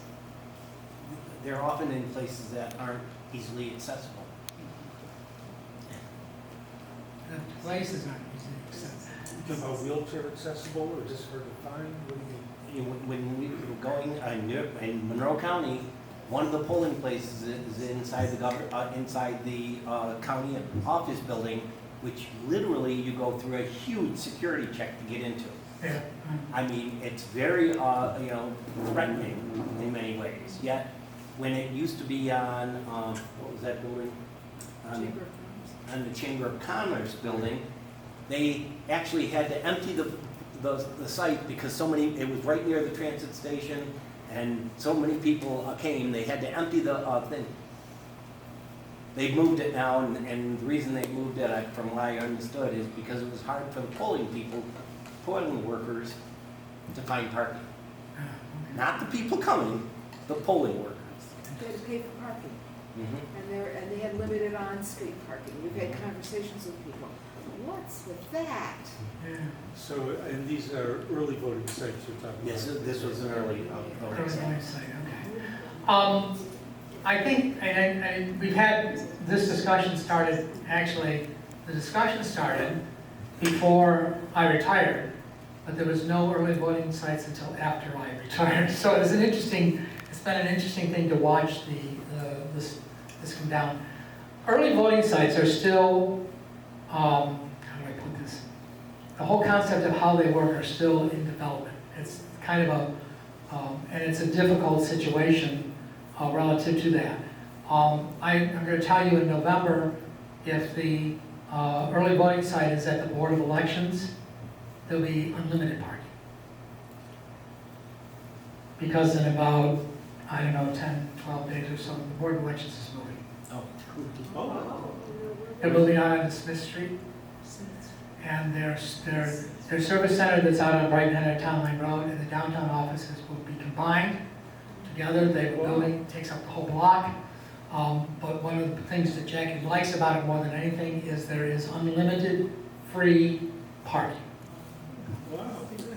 Speaker 13: They're often in places that aren't easily accessible.
Speaker 3: The places aren't easily accessible.
Speaker 6: You talking about wheelchair accessible or just hard to find? What do you mean?
Speaker 13: When we were going in Monroe County, one of the polling places is inside the county office building, which literally you go through a huge security check to get into.
Speaker 3: Yeah.
Speaker 13: I mean, it's very threatening in many ways. Yet, when it used to be on what was that building? On the Chamber of Commerce building, they actually had to empty the site because it was right near the transit station, and so many people came. They had to empty the thing. They've moved it now, and the reason they moved it, from what I understood, is because it was hard for the polling workers to find parking. Not the people coming, the polling workers.
Speaker 12: They had to pay for parking,
Speaker 13: Mm-hmm.
Speaker 12: and they had limited on-street parking. We've had conversations with people. What's with that?
Speaker 3: Yeah.
Speaker 6: So, and these are early voting sites you're talking about?
Speaker 13: Yes, this was an early voting site.
Speaker 3: Okay. I think, and we've had this discussion started, actually, the discussion started before I retired, but there was no early voting sites until after I retired. So it's been an interesting thing to watch this come down. Early voting sites are still, how do I put this? The whole concept of how they work are still in development. It's kind of and it's a difficult situation relative to that. I'm going to tell you in November, if the early voting site is at the Board of Elections, there'll be unlimited parking. Because in about, I don't know, 10, 12 days or so, the Board of Elections is moving. It will be out on Smith Street. And their service center that's out on right hand of Town Line Road and the downtown offices will be combined together. The building takes up the whole block. But one of the things that Jackie likes about it more than anything is there is unlimited free parking.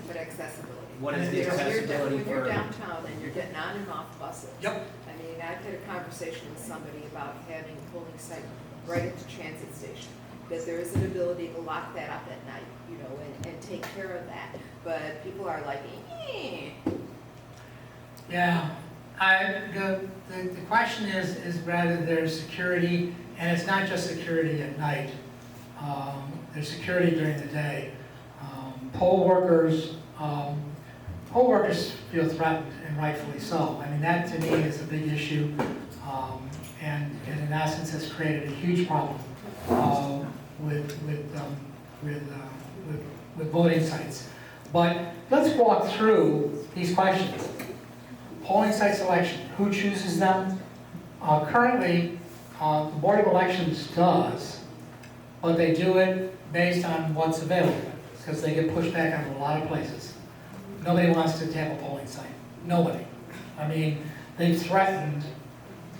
Speaker 8: But accessibility.
Speaker 13: What is the
Speaker 8: You know,
Speaker 13: accessibility
Speaker 8: when you're
Speaker 13: for?
Speaker 8: downtown and you're getting on and off buses.
Speaker 3: Yep.
Speaker 8: I mean, I've had a conversation with somebody about having a polling site right at the transit station. That there is an ability to lock that up at night, you know, and take care of that. But people are like, eh.
Speaker 3: Yeah, the question is rather there's security, and it's not just security at night. There's security during the day. Poll workers feel threatened, and rightfully so. I mean, that to me is a big issue, and in essence has created a huge problem with voting sites. But let's walk through these questions. Polling site selection, who chooses them? Currently, the Board of Elections does, but they do it based on what's available, because they get pushed back on a lot of places. Nobody wants to have a polling site. Nobody. I mean, they've threatened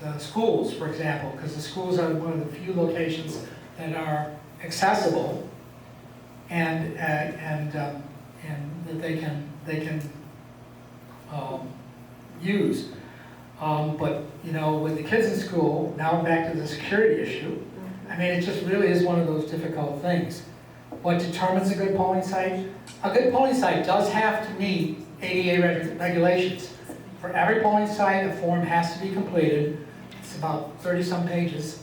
Speaker 3: the schools, for example, because the schools are one of the few locations that are accessible and that they can use. But you know, with the kids in school, now we're back to the security issue. I mean, it just really is one of those difficult things. What determines a good polling site? A good polling site does have to meet ADA regulations. For every polling site, a form has to be completed. It's about 30-some pages.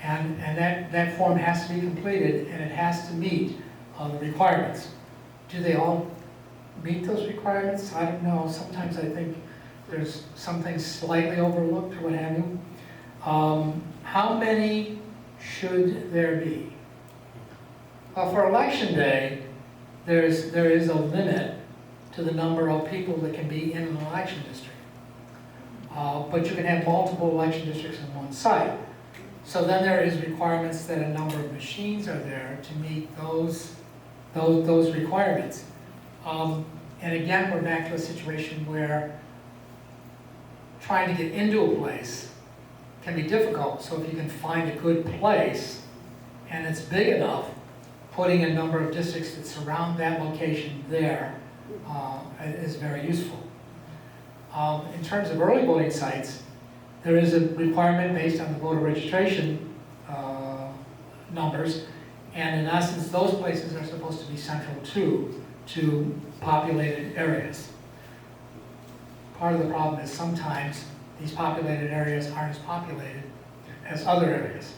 Speaker 3: And that form has to be completed, and it has to meet the requirements. Do they all meet those requirements? I don't know. Sometimes I think there's some things slightly overlooked or what have you. How many should there be? Well, for election day, there is a limit to the number of people that can be in an election district. But you can have multiple election districts in one site. So then there is requirements that a number of machines are there to meet those requirements. And again, we're back to a situation where trying to get into a place can be difficult. So if you can find a good place and it's big enough, putting a number of districts that surround that location there is very useful. In terms of early voting sites, there is a requirement based on the voter registration numbers, and in essence, those places are supposed to be central to populated areas. Part of the problem is sometimes these populated areas aren't as populated as other areas.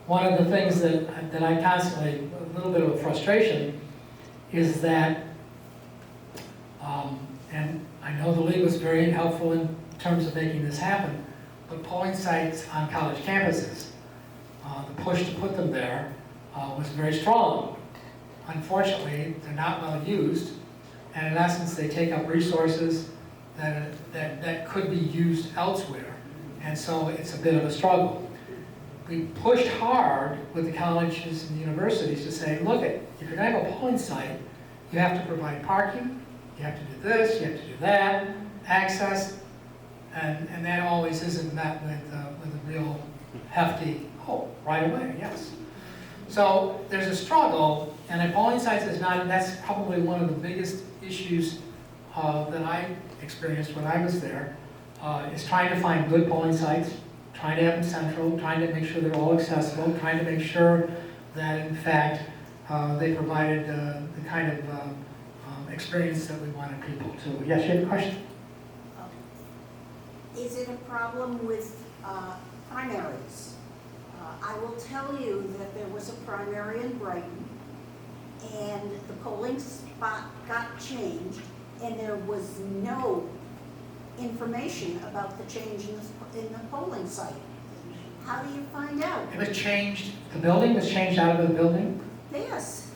Speaker 3: One of the things that I constantly, a little bit of a frustration, is that, and I know the league was very helpful in terms of making this happen, but polling sites on college campuses, the push to put them there was very strong. Unfortunately, they're not well used, and in essence, they take up resources that could be used elsewhere, and so it's a bit of a struggle. We pushed hard with the colleges and the universities to say, look, if you're going to have a polling site, you have to provide parking, you have to do this, you have to do that, access, and that always isn't met with a real hefty, oh, right away, yes. So there's a struggle, and at polling sites is not, that's probably one of the biggest issues that I experienced when I was there, is trying to find good polling sites, trying to have them central, trying to make sure they're all accessible, trying to make sure that in fact they provided the kind of experience that we wanted people to. Yes, you have a question?
Speaker 11: Is it a problem with primaries? I will tell you that there was a primary in Brighton, and the polling spot got changed, and there was no information about the change in the polling site. How do you find out?
Speaker 3: It was changed, the building was changed out of the building?
Speaker 11: Yes.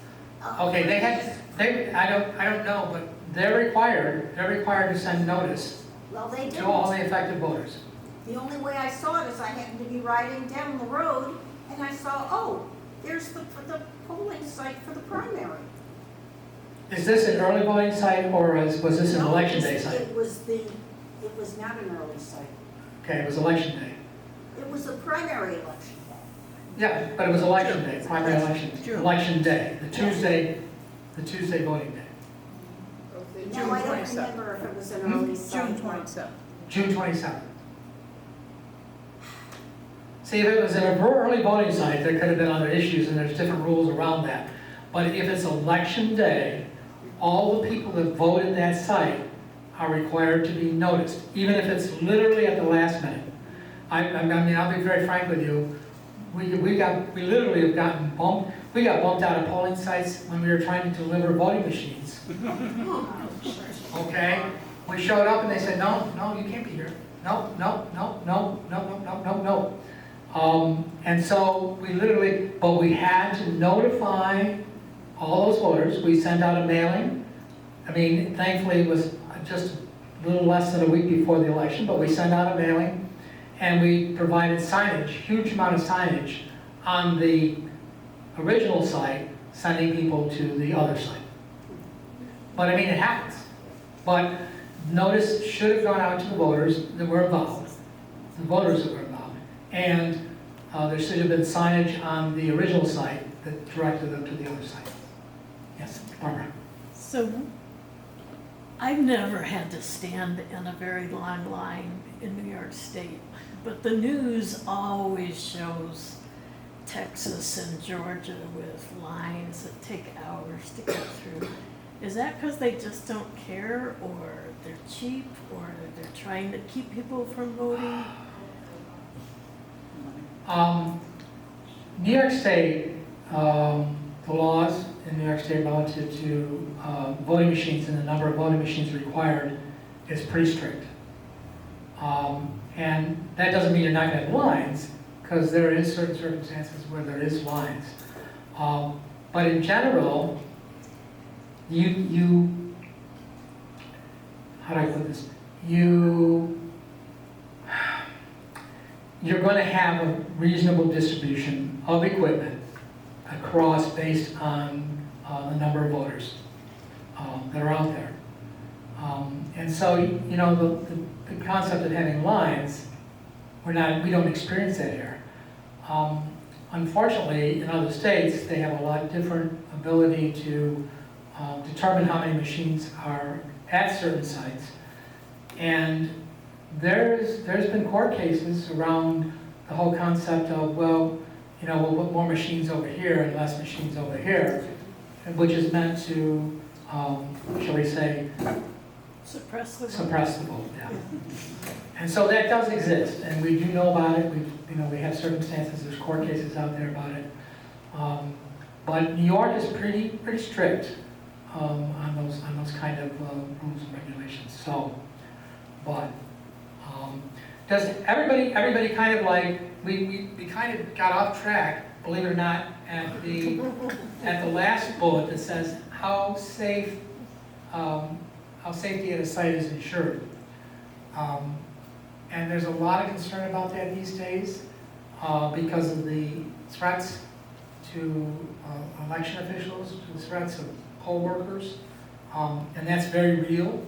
Speaker 3: Okay, I don't know, but they're required to send notice
Speaker 11: Well, they
Speaker 3: to all
Speaker 11: didn't.
Speaker 3: the affected voters.
Speaker 11: The only way I saw it is I happened to be riding down the road and I saw, oh, there's the polling site for the primary.
Speaker 3: Is this an early voting site or was this an
Speaker 11: No,
Speaker 3: election day site?
Speaker 11: It was not an early site.
Speaker 3: Okay, it was election day.
Speaker 11: It was a primary election.
Speaker 3: Yeah, but it was election day, primary election,
Speaker 4: June.
Speaker 3: election day, the Tuesday voting day,
Speaker 11: No, I don't remember if it was an early site.
Speaker 4: June 27th.
Speaker 3: June 27th. See, if it was an early voting site, there could have been other issues and there's different rules around that. But if it's election day, all the people that vote in that site are required to be noticed, even if it's literally at the last minute. I mean, I'll be very frank with you. We literally have gotten bumped. We got bumped out of polling sites when we were trying to deliver voting machines. Okay? We showed up and they said, no, you can't be here. No. And so we literally, but we had to notify all those voters. We sent out a mailing. I mean, thankfully it was just a little less than a week before the election, but we sent out a mailing and we provided signage, huge amount of signage on the original site, sending people to the other site. But I mean, it happens. But notice should have gone out to the voters that were involved, the voters that were involved. And there should have been signage on the original site that directed them to the other site. Yes, Barbara.
Speaker 1: So, I've never had to stand in a very long line in New York State, but the news always shows Texas and Georgia with lines that take hours to get through. Is that because they just don't care, or they're cheap, or they're trying to keep people from voting?
Speaker 3: New York State, the laws in New York State relative to voting machines and the number of voting machines required is pretty strict. And that doesn't mean you're not going to have lines, because there is certain circumstances where there is lines. But in general, how do I put this? You're going to have a reasonable distribution of equipment across based on the number of voters that are out there. And so, you know, the concept of having lines, we don't experience that here. Unfortunately, in other states, they have a lot different ability to determine how many machines are at certain sites. And there's been court cases around the whole concept of, well, you know, we'll put more machines over here and less machines over here, which is meant to, shall we say,
Speaker 1: Suppress the vote.
Speaker 3: suppress the vote, yeah. And so that does exist, and we do know about it. We have circumstances, there's court cases out there about it. But New York is pretty strict on those kind of rules and regulations. So, but does everybody kind of like we kind of got off track, believe it or not, at the last bullet that says how safety at a site is ensured. And there's a lot of concern about that these days because of the threats to election officials, to the threats of poll workers, and that's very real.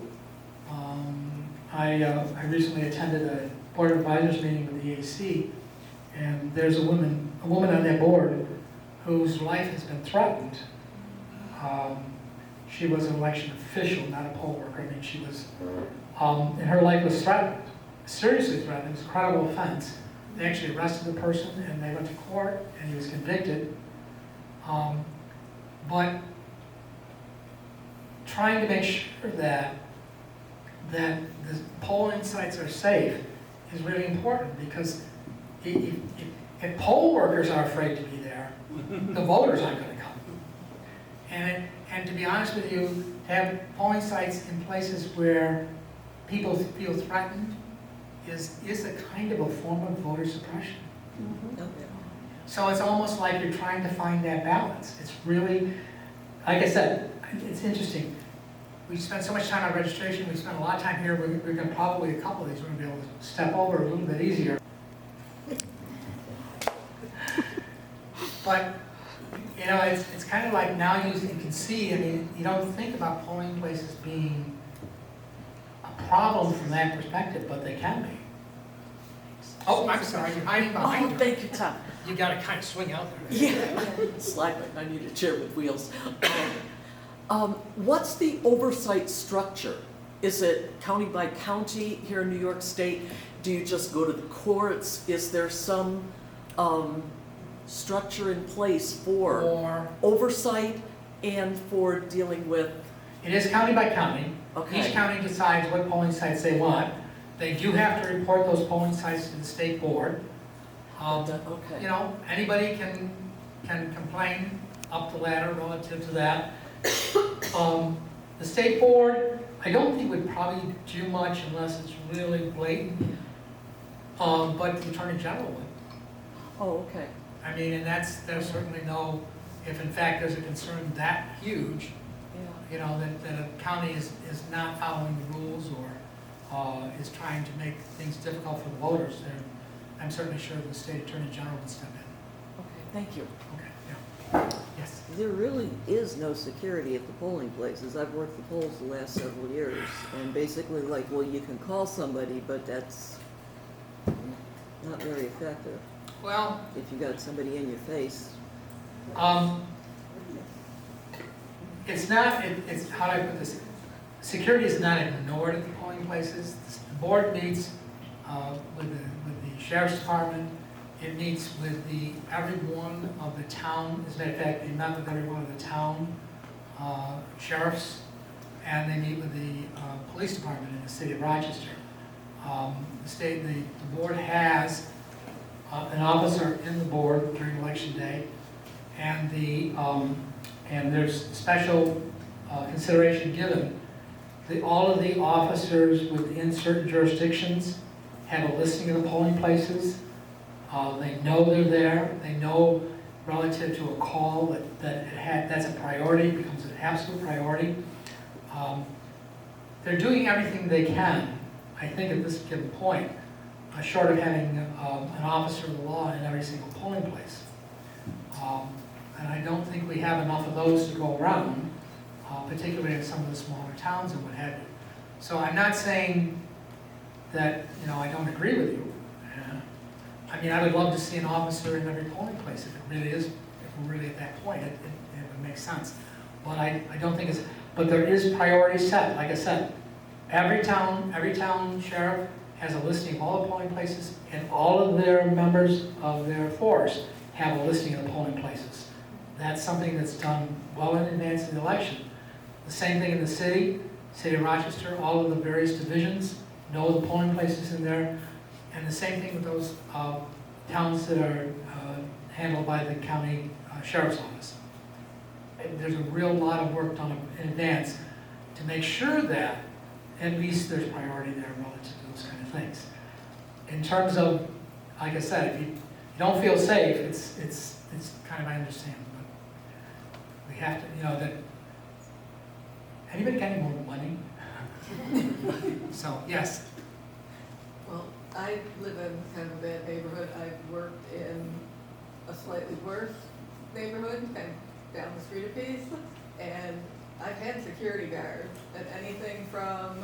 Speaker 3: I recently attended a Board of Advisors meeting with the EAC, and there's a woman on that board whose life has been threatened. She was an election official, not a poll worker. I mean, she was, and her life was threatened, seriously threatened. It was a credible offense. They actually arrested the person, and they went to court, and he was convicted. But trying to make sure that the polling sites are safe is really important, because if poll workers are afraid to be there, the voters aren't going to come. And to be honest with you, to have polling sites in places where people feel threatened is a kind of a form of voter suppression. So it's almost like you're trying to find that balance. It's really, like I said, it's interesting. We spend so much time on registration, we spend a lot of time here, we're gonna probably, a couple of these, we're gonna be able to step over a little bit easier. But, you know, it's kind of like now you can see, I mean, you don't think about polling places being a problem from that perspective, but they can be. Oh, I'm sorry, you're hiding behind
Speaker 4: Oh,
Speaker 3: you.
Speaker 4: thank you, Tom.
Speaker 3: You gotta kind of swing out there.
Speaker 4: Yeah, slide, I need a chair with wheels. What's the oversight structure? Is it county by county here in New York State? Do you just go to the courts? Is there some structure in place for
Speaker 3: Or,
Speaker 4: oversight and for dealing with?
Speaker 3: it is county by county.
Speaker 4: Okay.
Speaker 3: Each county decides what polling sites they want. They do have to report those polling sites to the state board.
Speaker 4: Okay.
Speaker 3: You know, anybody can complain up the ladder relative to that. The state board, I don't think would probably do much unless it's really blatant, but the attorney general would.
Speaker 4: Oh, okay.
Speaker 3: I mean, and there's certainly no, if in fact there's a concern that huge,
Speaker 4: Yeah.
Speaker 3: you know, that a county is not following the rules or is trying to make things difficult for the voters, then I'm certainly sure the state attorney general would step in.
Speaker 4: Okay, thank you.
Speaker 3: Okay, yeah. Yes.
Speaker 14: There really is no security at the polling places. I've worked the polls the last several years, and basically like, well, you can call somebody, but that's not very effective
Speaker 3: Well,
Speaker 14: if you got somebody in your face.
Speaker 3: it's not, it's, how do I put this? Security is not ignored at the polling places. The board meets with the sheriff's department. It meets with every one of the town, as a matter of fact, they met with every one of the town sheriffs, and they meet with the police department in the city of Rochester. The board has an officer in the board during election day, and and there's special consideration given. All of the officers within certain jurisdictions have a listing of the polling places. They know they're there. They know relative to a call that's a priority, becomes an absolute priority. They're doing everything they can, I think, at this given point, short of having an officer of the law in every single polling place. And I don't think we have enough of those to go around, particularly in some of the smaller towns and what have you. So I'm not saying that, you know, I don't agree with you. I mean, I would love to see an officer in every polling place if it really is, if we're really at that point, it would make sense. But I don't think it's, but there is priority set, like I said. Every town sheriff has a listing of all the polling places, and all of their members of their force have a listing of the polling places. That's something that's done well in advance of the election. The same thing in the city of Rochester, all of the various divisions know the polling places in there. And the same thing with those towns that are handled by the county sheriff's office. And there's a real lot of work done in advance to make sure that at least there's priority there relative to those kind of things. In terms of, like I said, if you don't feel safe, it's kind of, I understand, but we have to, you know, that anybody got any more money? So, yes.
Speaker 2: Well, I live in kind of a bad neighborhood. I've worked in a slightly worse neighborhood, kind of down the street a piece, and I've had security guards at anything from,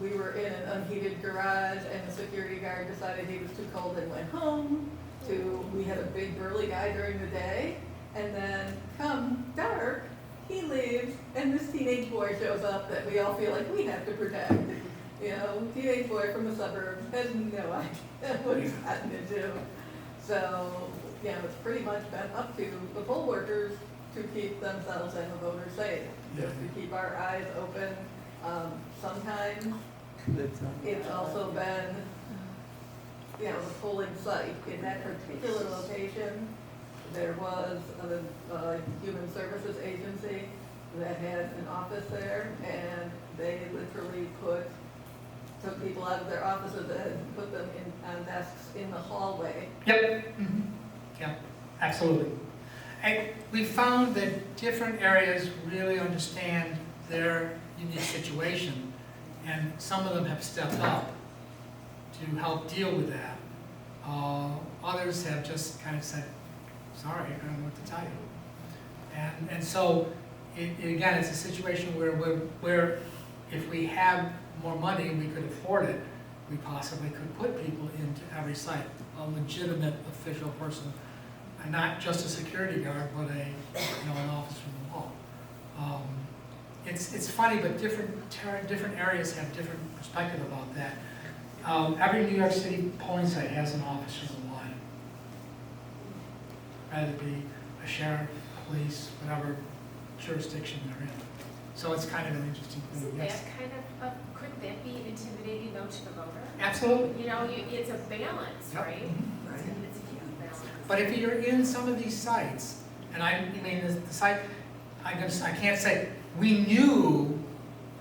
Speaker 2: we were in an unheated garage and the security guard decided he was too cold and went home, to we had a big burly guy during the day, and then come dark, he leaves, and this teenage boy shows up that we all feel like we have to protect. You know, teenage boy from the suburbs has no idea what he's gotten into. So, you know, it's pretty much been up to the poll workers to keep themselves and the voters safe, just to keep our eyes open. Sometimes it's also been, you know, the polling site. In that particular location, there was a human services agency that had an office there, and they literally took people out of their offices and put them on desks in the hallway.
Speaker 3: Yep. Mm-hmm. Yep. Absolutely. And we found that different areas really understand their unique situation, and some of them have stepped up to help deal with that. Others have just kind of said, sorry, I don't know what to tell you. And so, again, it's a situation where if we have more money and we could afford it, we possibly could put people into every site, a legitimate official person, and not just a security guard, but an officer in the law. It's funny, but different areas have different perspective about that. Every New York City polling site has an officer in the law, rather it be a sheriff, police, whatever jurisdiction they're in. So it's kind of an interesting thing.
Speaker 15: Isn't
Speaker 3: Yes.
Speaker 15: that kind of, could that be intimidating though to the voter?
Speaker 3: Absolutely.
Speaker 15: You know, it's a balance,
Speaker 3: Yep.
Speaker 15: right?
Speaker 3: Mhm.
Speaker 15: It's a huge balance.
Speaker 3: But if you're in some of these sites, and I mean, the site, I can't say, we knew,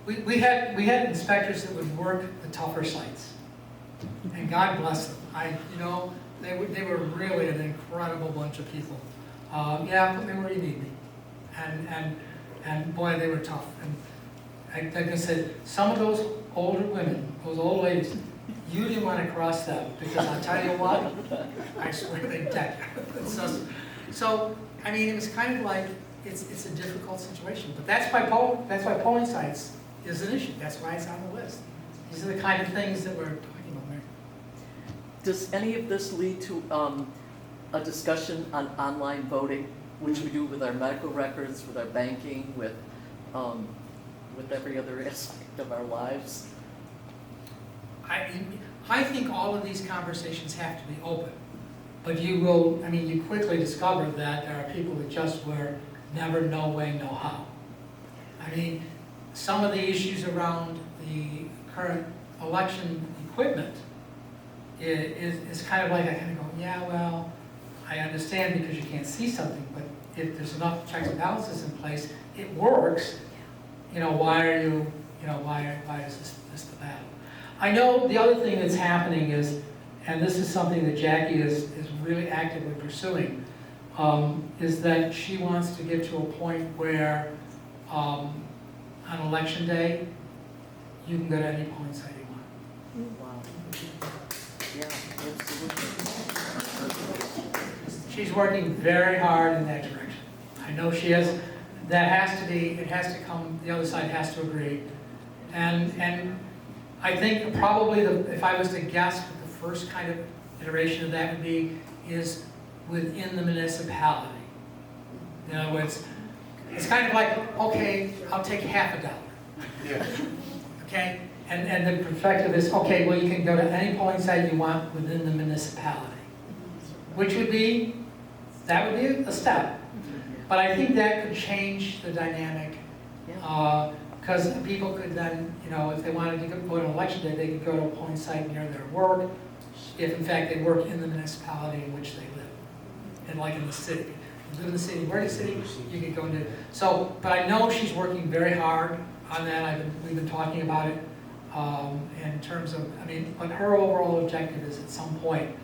Speaker 3: we had inspectors that would work the tougher sites. And God bless them. They were really an incredible bunch of people. Yeah, put me where you need me. And boy, they were tough. And like I said, some of those older women, those old ladies, you didn't want to cross them, because I'll tell you what, I swear they dead. So, I mean, it was kind of like, it's a difficult situation. But that's why polling sites is an issue. That's why it's on the list. These are the kind of things that we're talking about there.
Speaker 4: Does any of this lead to a discussion on online voting, which we do with our medical records, with our banking, with every other aspect of our lives?
Speaker 3: I think all of these conversations have to be open. But you quickly discover that there are people that just were never, no way, no how. I mean, some of the issues around the current election equipment is kind of like, I kind of go, yeah, well, I understand because you can't see something, but if there's enough checks and balances in place, it works. Why is this the battle? I know the other thing that's happening is, and this is something that Jackie is really actively pursuing, is that she wants to get to a point where on election day, you can go to any polling site you want.
Speaker 4: Wow. Yeah, absolutely.
Speaker 3: She's working very hard in that direction. I know she is. It has to come, the other side has to agree. And I think probably, if I was to guess what the first kind of iteration of that would be, is within the municipality. In other words, it's kind of like, okay, I'll take $50.
Speaker 6: Yeah.
Speaker 3: Okay? And the perspective is, okay, well, you can go to any polling site you want within the municipality. Which would be, that would be a step. But I think that could change the dynamic. Because people could then, if they wanted to vote on election day, they could go to a polling site near their work, if in fact they work in the municipality in which they live. And like in the city. If you live in the city, where in the city, you could go into. So, but I know she's working very hard on that. We've been talking about it in terms of, but her overall objective is at some point,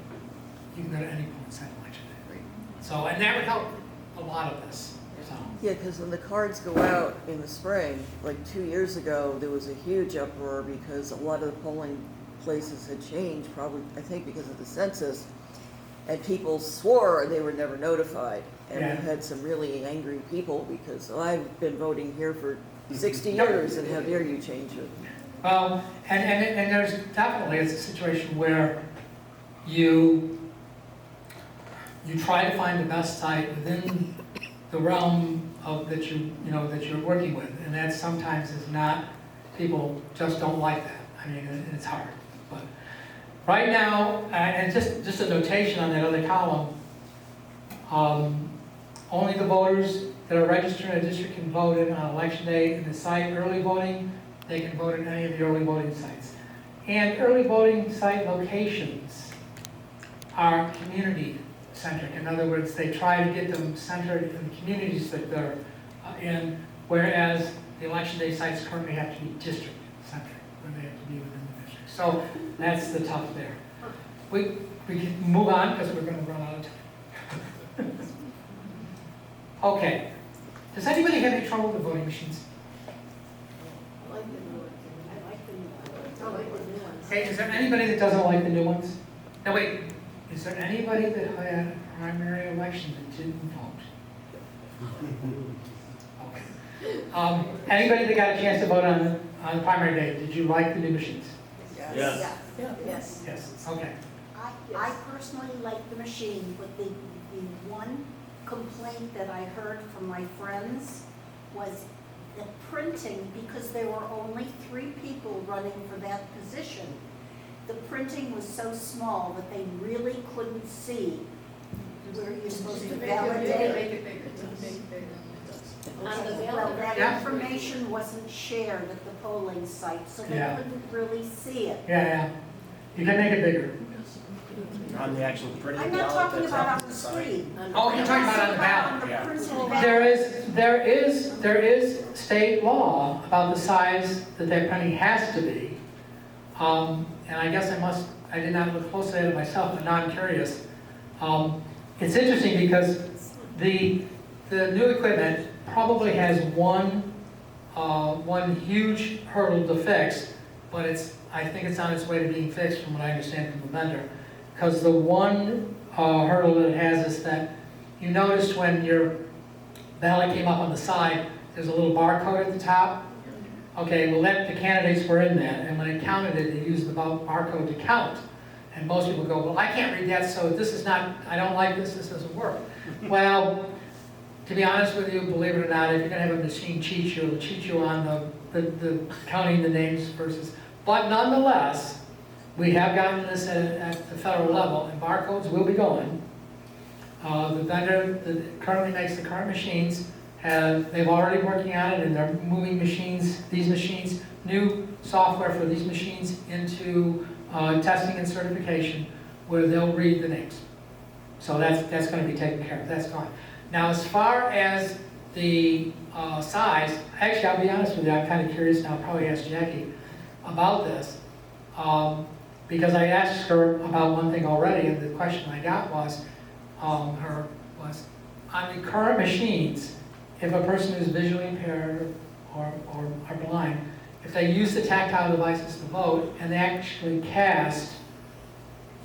Speaker 3: you can go to any polling site on election day. So, and that would help a lot of this. So.
Speaker 14: Yeah, because when the cards go out in the spring, like 2 years ago, there was a huge uproar because a lot of the polling places had changed, probably, I think, because of the census, and people swore they were never notified. And we had some really angry people because I've been voting here for 60 years, and how dare you change it?
Speaker 3: Well, and there's definitely, it's a situation where you try to find the best site within the realm of that you're working with, and that sometimes is not. People just don't like that. It's hard. But right now, and just a notation on that other column. Only the voters that are registered in a district can vote in on election day. In the site early voting, they can vote in any of the early voting sites. And early voting site locations are community-centric. In other words, they try to get them centered in the communities that they're in, whereas the election day sites currently have to be district-centric, where they have to be within the district. So that's the tough there. We can move on because we're going to run out of time. Okay. Does anybody have any trouble with voting machines?
Speaker 8: I like the new ones.
Speaker 9: I like the new, I like the new ones.
Speaker 3: Okay, is there anybody that doesn't like the new ones? No, wait, is there anybody that had a primary election that didn't vote? Okay. Anybody that got a chance to vote on the primary day, did you like the new machines?
Speaker 5: Yes.
Speaker 11: Yes.
Speaker 3: Yes, okay.
Speaker 11: I personally like the machine, but the one complaint that I heard from my friends was the printing, because there were only 3 people running for that position. The printing was so small that they really couldn't see where you're supposed to validate.
Speaker 2: Make it bigger, just make it bigger.
Speaker 11: On the ballot, that
Speaker 3: Yeah.
Speaker 11: information wasn't shared at the polling site, so they
Speaker 3: Yeah.
Speaker 11: couldn't really see it.
Speaker 3: Yeah. You can make it bigger.
Speaker 13: On the actual printed
Speaker 11: I'm
Speaker 13: ballot
Speaker 11: not talking
Speaker 13: that's
Speaker 11: about
Speaker 13: up
Speaker 11: on
Speaker 13: to
Speaker 11: the
Speaker 13: the side.
Speaker 11: screen.
Speaker 3: Oh, you're talking about on the ballot.
Speaker 11: On the
Speaker 13: Yeah.
Speaker 11: printed ballot.
Speaker 3: There is state law about the size that printing has to be. And I guess I did not look closely at it myself, but now I'm curious. It's interesting because the new equipment probably has one huge hurdle to fix, but I think it's on its way to being fixed from what I understand from the vendor. Because the one hurdle that it has is that you noticed when your ballot came up on the side, there's a little barcode at the top. Okay, well, the candidates were in that, and when it counted it, they used the barcode to count. And most people go, well, I can't read that, so this is not, I don't like this doesn't work. Well, to be honest with you, believe it or not, if you're gonna have a machine cheat you, it'll cheat you on the counting the names versus, but nonetheless, we have gotten this at the federal level, and barcodes will be going. The vendor that currently makes the current machines, they've already working on it, and they're moving these machines, new software for these machines into testing and certification, where they'll read the names. So that's going to be taken care of. That's gone. Now, as far as the size, actually, I'll be honest with you, I'm kind of curious, and I'll probably ask Jackie about this, because I asked her about one thing already, and the question I got was, on the current machines, if a person is visually impaired or are blind, if they use the tactile devices to vote and they actually cast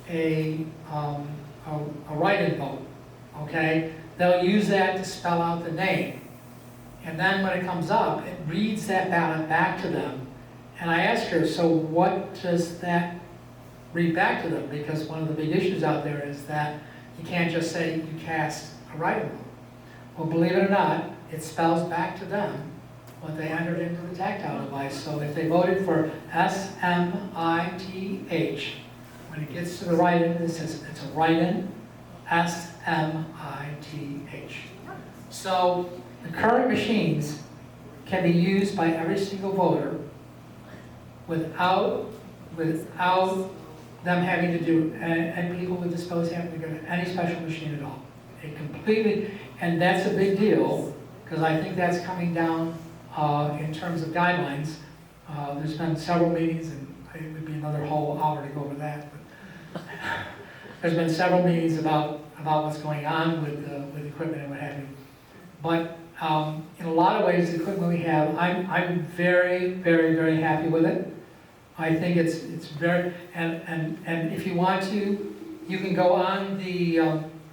Speaker 3: a write-in vote, okay, they'll use that to spell out the name. And then when it comes up, it reads that ballot back to them. And I asked her, so what does that read back to them? Because one of the big issues out there is that you can't just say you cast a write-in vote. Well, believe it or not, it spells back to them what they entered into the tactile device. So if they voted for SMITH, when it gets to the write-in, it says it's a write-in, SMITH. So the current machines can be used by every single voter without them having to do, and people with disabilities having to go to any special machine at all. It completely, and that's a big deal, because I think that's coming down in terms of guidelines. There's been several meetings, and it would be another whole hour to go over that. But there's been several meetings about what's going on with equipment and what have you. But in a lot of ways, the equipment we have, I'm very, very, very happy with it. I think it's very, and if you want to, you can go on the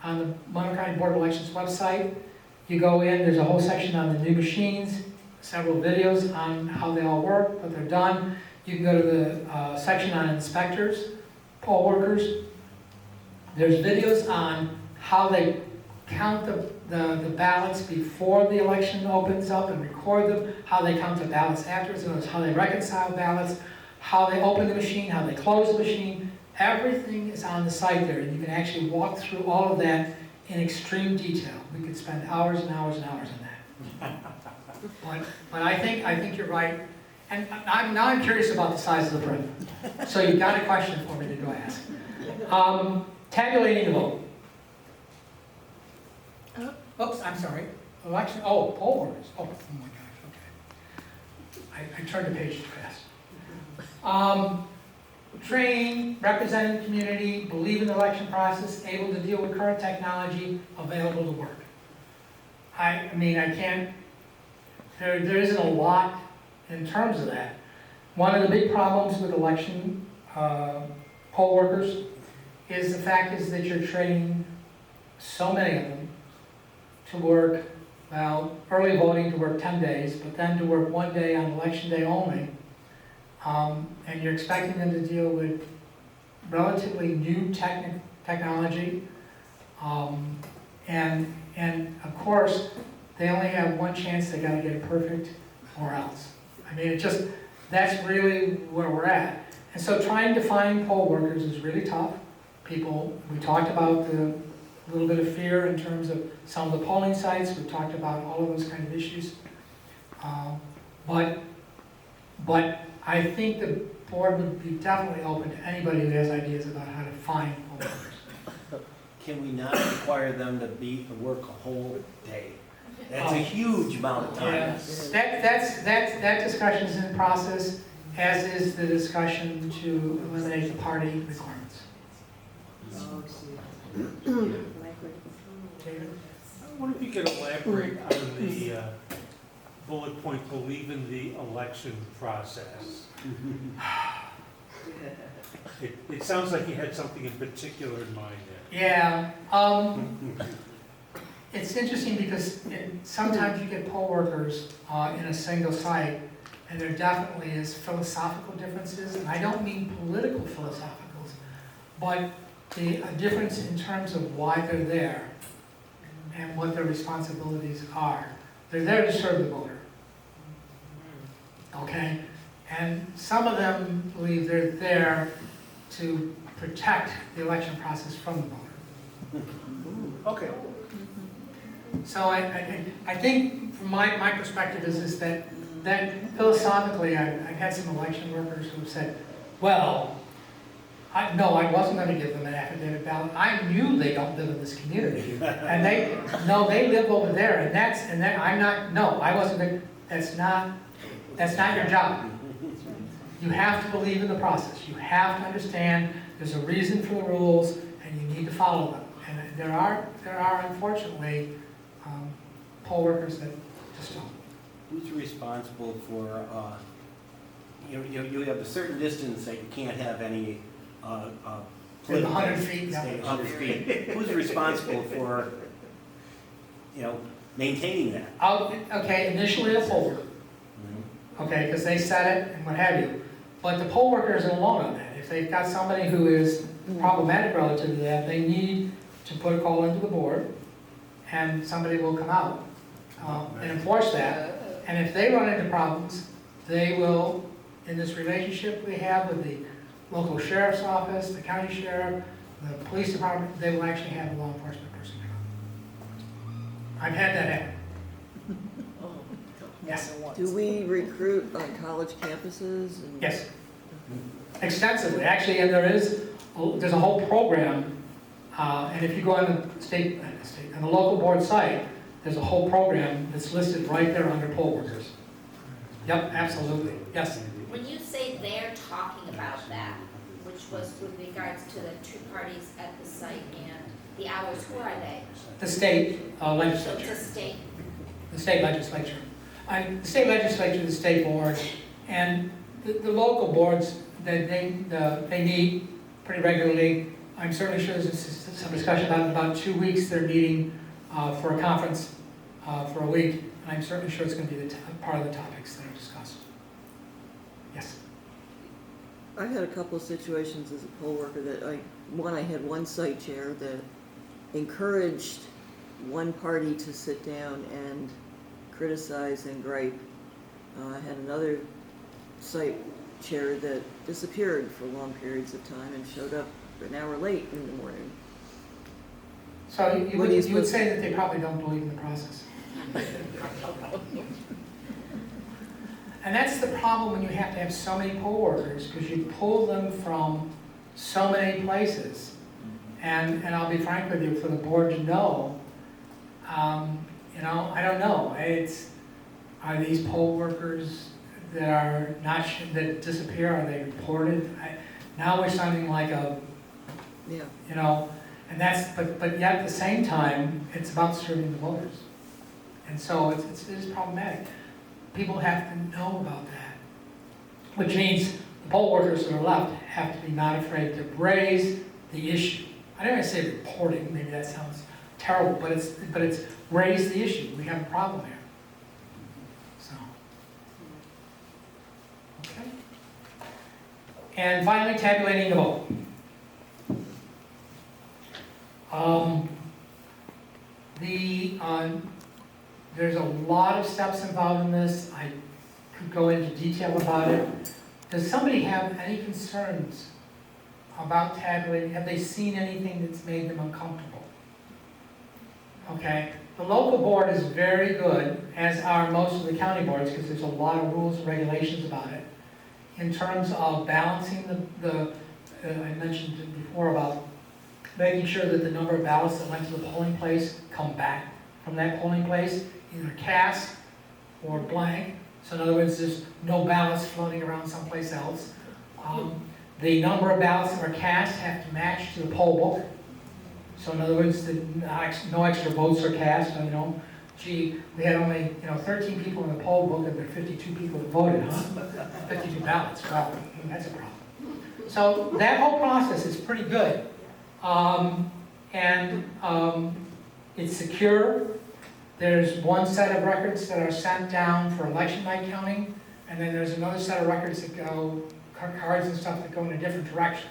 Speaker 3: Monroe County Board of Elections website. You go in, there's a whole section on the new machines, several videos on how they all work, what they're done. You can go to the section on inspectors, poll workers. There's videos on how they count the ballots before the election opens up and record them, how they count the ballots afterwards, how they reconcile ballots, how they open the machine, how they close the machine. Everything is on the site there, and you can actually walk through all of that in extreme detail. We could spend hours and hours and hours on that. But I think you're right. And now I'm curious about the size of the print. So you've got a question for me to go ask. Tabulating the vote. Oops, I'm sorry. Election, poll workers. Oh my gosh, okay. I turned the page too fast. Train, representing the community, believe in the election process, able to deal with current technology, available to work. I mean, I can't, there isn't a lot in terms of that. One of the big problems with election poll workers is the fact is that you're training so many of them to work, well, early voting to work 10 days, but then to work 1 day on election day only. And you're expecting them to deal with relatively new technology. And of course, they only have one chance, they gotta get it perfect or else. I mean, that's really where we're at. And so trying to find poll workers is really tough. We talked about the little bit of fear in terms of some of the polling sites, we talked about all of those kind of issues. But I think the board would be definitely open to anybody who has ideas about how to find poll workers.
Speaker 13: Can we not require them to work a whole day? That's a huge amount of time.
Speaker 3: Yeah. That discussion is in process, as is the discussion to eliminate the party requirements. David?
Speaker 6: I wonder if you could elaborate on the bullet point, believe in the election process. It sounds like you had something in particular in mind there.
Speaker 3: Yeah, it's interesting because sometimes you get poll workers in a single site, and there definitely is philosophical differences, and I don't mean political philosophicals, but a difference in terms of why they're there and what their responsibilities are. They're there to serve the voter, okay? And some of them believe they're there to protect the election process from the voter.
Speaker 6: Okay.
Speaker 3: So I think from my perspective is that philosophically I've had some election workers who have said, well, I wasn't going to give them an affidavit ballot. I knew they don't live in this community, and they live over there, I wasn't going to. That's not your job. You have to believe in the process. You have to understand there's a reason for the rules, and you need to follow them. And there are unfortunately poll workers that just don't.
Speaker 13: Who's responsible for, you have a certain distance that you can't have any,
Speaker 3: 100 feet, yeah.
Speaker 13: 100 feet. Who's responsible for, maintaining that?
Speaker 3: Okay, initially a poll worker. Okay, because they set it and what have you. But the poll worker isn't alone on that. If they've got somebody who is problematic relative to that, they need to put a call into the board, and somebody will come out and enforce that. And if they run into problems, they will, in this relationship we have with the local sheriff's office, the county sheriff, the police department, they will actually have a law enforcement person come out. I've had that happen. Yes.
Speaker 14: Do we recruit on college campuses?
Speaker 3: Yes. Extensively, actually, and there's a whole program, and if you go on the local board site, there's a whole program that's listed right there under poll workers. Yep, absolutely, yes.
Speaker 10: When you say they're talking about that, which was with regards to the two parties at the site and the hours, who are they?
Speaker 3: The state
Speaker 10: So
Speaker 3: legislature.
Speaker 10: it's a state.
Speaker 3: The state legislature. The state legislature, the state board, and the local boards, they meet pretty regularly. I'm certainly sure there's some discussion about in about 2 weeks they're meeting for a conference for a week, and I'm certainly sure it's going to be part of the topics that are discussed. Yes.
Speaker 14: I had a couple of situations as a poll worker that I had one site chair that encouraged one party to sit down and criticize and gripe. I had another site chair that disappeared for long periods of time and showed up an hour late in the morning.
Speaker 3: So you would say that they probably don't believe in the process. And that's the problem when you have to have so many poll workers, because you pull them from so many places. And I'll be frank with you, for the board to know, I don't know. Are these poll workers that are not that disappear? Are they reported? Now we're sounding like and but yet at the same time, it's about serving the voters. And so it is problematic. People have to know about that, which means the poll workers that are left have to be not afraid to raise the issue. I don't want to say reporting, maybe that sounds terrible, but it's raise the issue. We have a problem here. So, okay. And finally, tabulating the vote. There's a lot of steps involved in this. I could go into detail about it. Does somebody have any concerns about tabulating? Have they seen anything that's made them uncomfortable? Okay, the local board is very good, as are most of the county boards, because there's a lot of rules and regulations about it, in terms of balancing I mentioned it before about making sure that the number of ballots that went to the polling place come back from that polling place, either cast or blank. So in other words, there's no ballots floating around someplace else. The number of ballots that are cast have to match to the poll book. So in other words, no extra votes are cast. You know, gee, we had only 13 people in the poll book, and there are 52 people that voted, huh? 52 ballots. Well, that's a problem. So that whole process is pretty good, it's secure. There's one set of records that are sent down for election night counting, and then there's another set of records that go, cards and stuff that go in a different direction.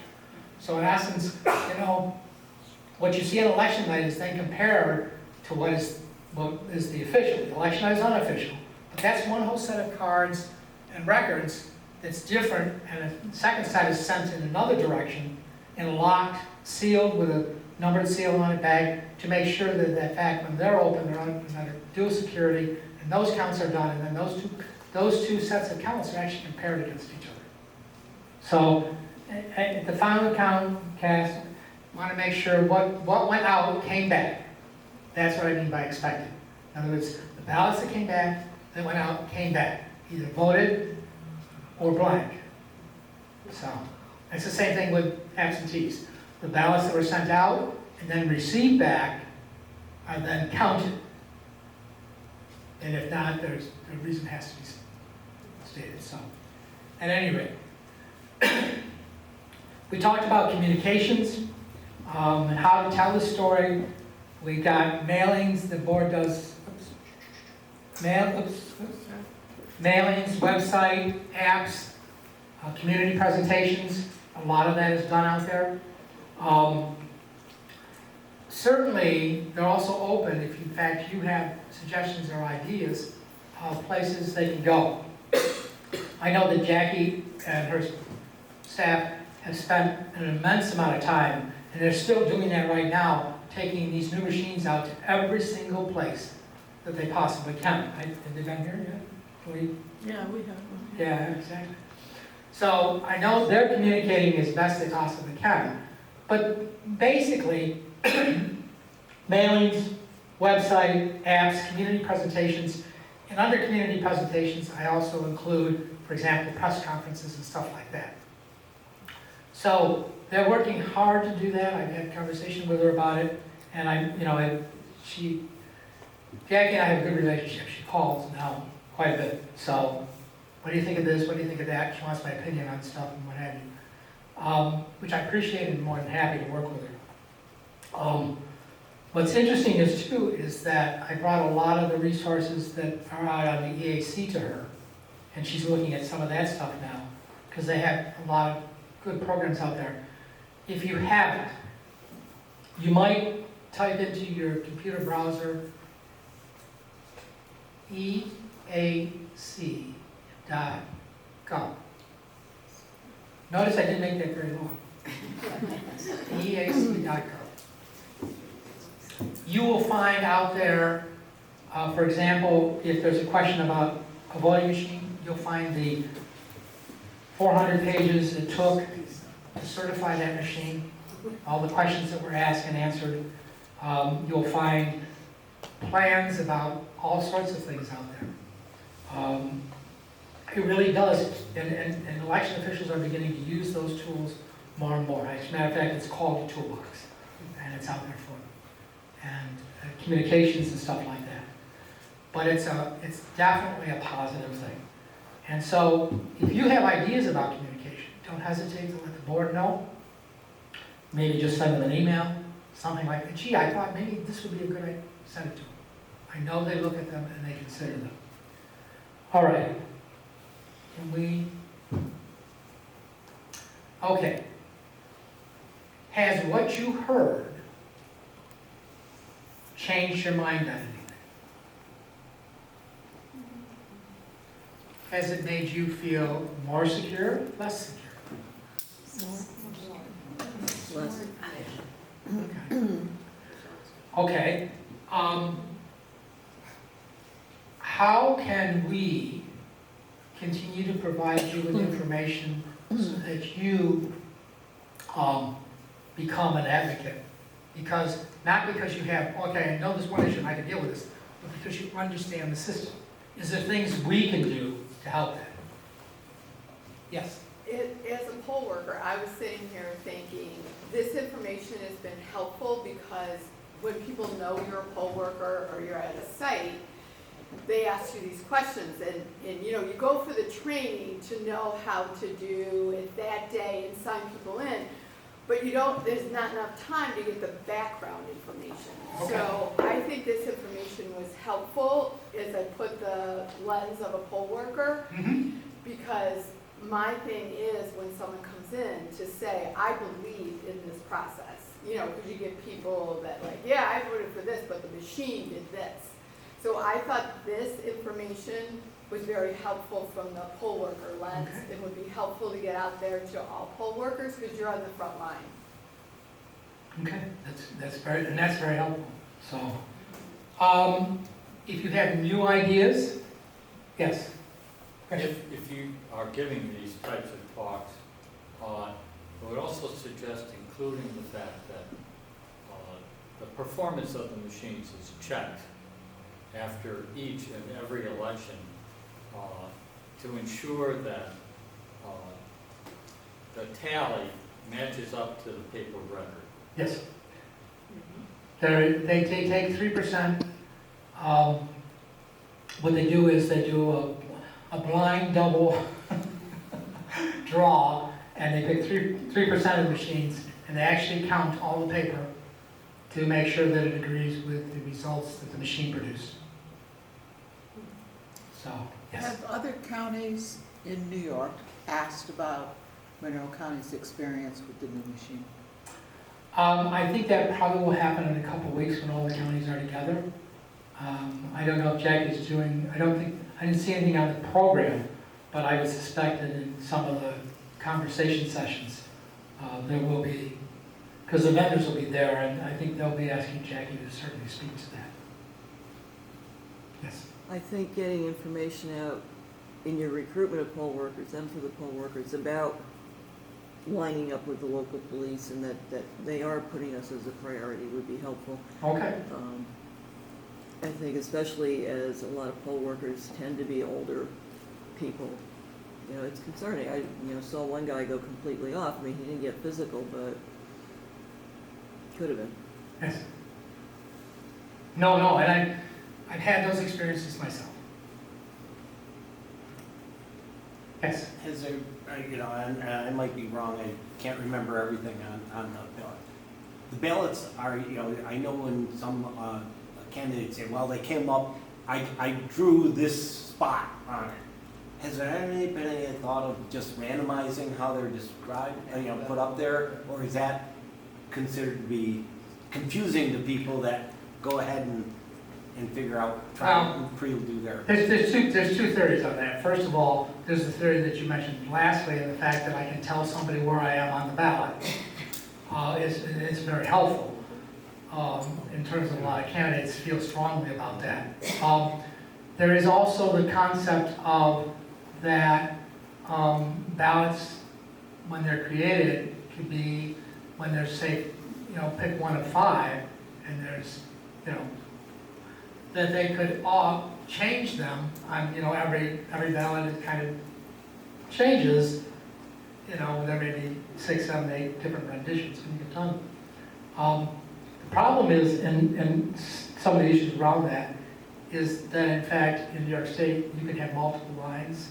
Speaker 3: So in essence, what you see on election night is then compared to what is the official. The election night is unofficial, but that's one whole set of cards and records that's different, and a second set is sent in another direction and locked, sealed with a numbered seal on a bag to make sure that, in fact, when they're open, they're under dual security, and those counts are done, and then those two sets of counts are actually compared against each other. So, at the final count cast, want to make sure what went out came back. That's what I mean by expected. In other words, the ballots that came back, that went out, came back, either voted or blank. So, it's the same thing with absentees. The ballots that were sent out and then received back are then counted. And if not, the reason has to be stated. So, at any rate, we talked about communications and how to tell the story. We got mailings. The board does mailings, website, apps, community presentations. A lot of that is done out there. Certainly, they're also open if, in fact, you have suggestions or ideas of places they can go. I know that Jackie and her staff have spent an immense amount of time, and they're still doing that right now, taking these new machines out to every single place that they possibly can. Have they been here yet?
Speaker 4: Yeah, we have one.
Speaker 3: Yeah, exactly. So I know they're communicating as best they possibly can, but basically, mailings, website, apps, community presentations, and under community presentations, I also include, for example, press conferences and stuff like that. So they're working hard to do that. I've had a conversation with her about it, and Jackie and I have a good relationship. She calls now quite a bit. So, what do you think of this? What do you think of that? She wants my opinion on stuff and what have you, which I appreciate and more than happy to work with her. What's interesting is that I brought a lot of the resources that are out on the EAC to her, and she's looking at some of that stuff now, because they have a lot of good programs out there. If you haven't, you might type into your computer browser EAC.gov. Notice I didn't make that very long. EAC.gov. You will find out there, for example, if there's a question about a voting machine, you'll find the 400 pages it took to certify that machine, all the questions that were asked and answered. You'll find plans about all sorts of things out there. It really does, and election officials are beginning to use those tools more and more. As a matter of fact, it's called a toolbox, and it's out there for them. And communications and stuff like that. but it's definitely a positive thing. And so, if you have ideas about communication, don't hesitate to let the board know. Maybe just send them an email, something like that. Gee, I thought maybe this would be a good idea. Send it to them. I know they look at them and they consider them. All right. Can we? Okay. Has what you heard changed your mind on anything? Has it made you feel more secure, less secure?
Speaker 14: Less.
Speaker 3: Okay. How can we continue to provide you with information so that you become an advocate? Because, not because you have, okay, I know this one issue and I can deal with this, but because you understand the system. Is there things we can do to help that? Yes?
Speaker 8: As a poll worker, I was sitting here thinking, this information has been helpful because when people know you're a poll worker or you're at a site, they ask you these questions, and you know, you go for the training to know how to do it that day and sign people in, but you don't, there's not enough time to get the background information.
Speaker 3: Okay.
Speaker 8: So I think this information was helpful as I put the lens of a poll worker, because my thing is when someone comes in to say, I believe in this process, you know, because you get people that like, yeah, I voted for this, but the machine did this. So I thought this information was very helpful from the poll worker lens.
Speaker 3: Okay.
Speaker 8: It would be helpful to get out there to all poll workers because you're on the front line.
Speaker 3: Okay, that's very helpful. So, if you have new ideas, yes.
Speaker 5: If you are giving these types of talks, I would also suggest including the fact that the performance of the machines is checked after each and every election to ensure that the tally matches up to the paper record.
Speaker 3: Yes. They take 3%. What they do is they do a blind double draw, and they pick 3% of the machines, and they actually count all the paper to make sure that it agrees with the results that the machine produced. So, yes.
Speaker 12: Have other counties in New York asked about Monroe County's experience with the new machine?
Speaker 3: I think that probably will happen in a couple of weeks when all the counties are together. I don't know if Jackie's doing, I didn't see anything on the program, but I would suspect that in some of the conversation sessions, there will be, because the vendors will be there, and I think they'll be asking Jackie to certainly speak to that. Yes.
Speaker 14: I think getting information out in your recruitment of poll workers and for the poll workers about lining up with the local police and that they are putting us as a priority would be helpful.
Speaker 3: Okay.
Speaker 14: I think especially as a lot of poll workers tend to be older people, you know, it's concerning. I saw one guy go completely off. I mean, he didn't get physical, but could have been.
Speaker 3: Yes. No, and I've had those experiences myself. Yes.
Speaker 13: Has there, and I might be wrong, I can't remember everything on the ballot. The ballots are, I know when some candidates say, well, they came up, I drew this spot on it. Has there been any thought of just randomizing how they're described, put up there? Or is that considered to be confusing to people that go ahead and figure out, try and pre-do their...
Speaker 3: There's two theories on that. First of all, there's the theory that you mentioned lastly, and the fact that I can tell somebody where I am on the ballot is very helpful. In terms of a lot of candidates feel strongly about that. There is also the concept of that ballots, when they're created, could be when there's, say, pick one of 5, and there's, that they could all change them on, every ballot it kind of changes. There may be 6, 7, 8 different renditions when you get done. The problem is, and some of the issues around that, is that in fact, in New York State, you can have multiple lines.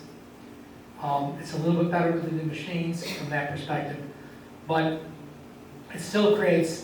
Speaker 3: It's a little bit better with the new machines from that perspective, but it still creates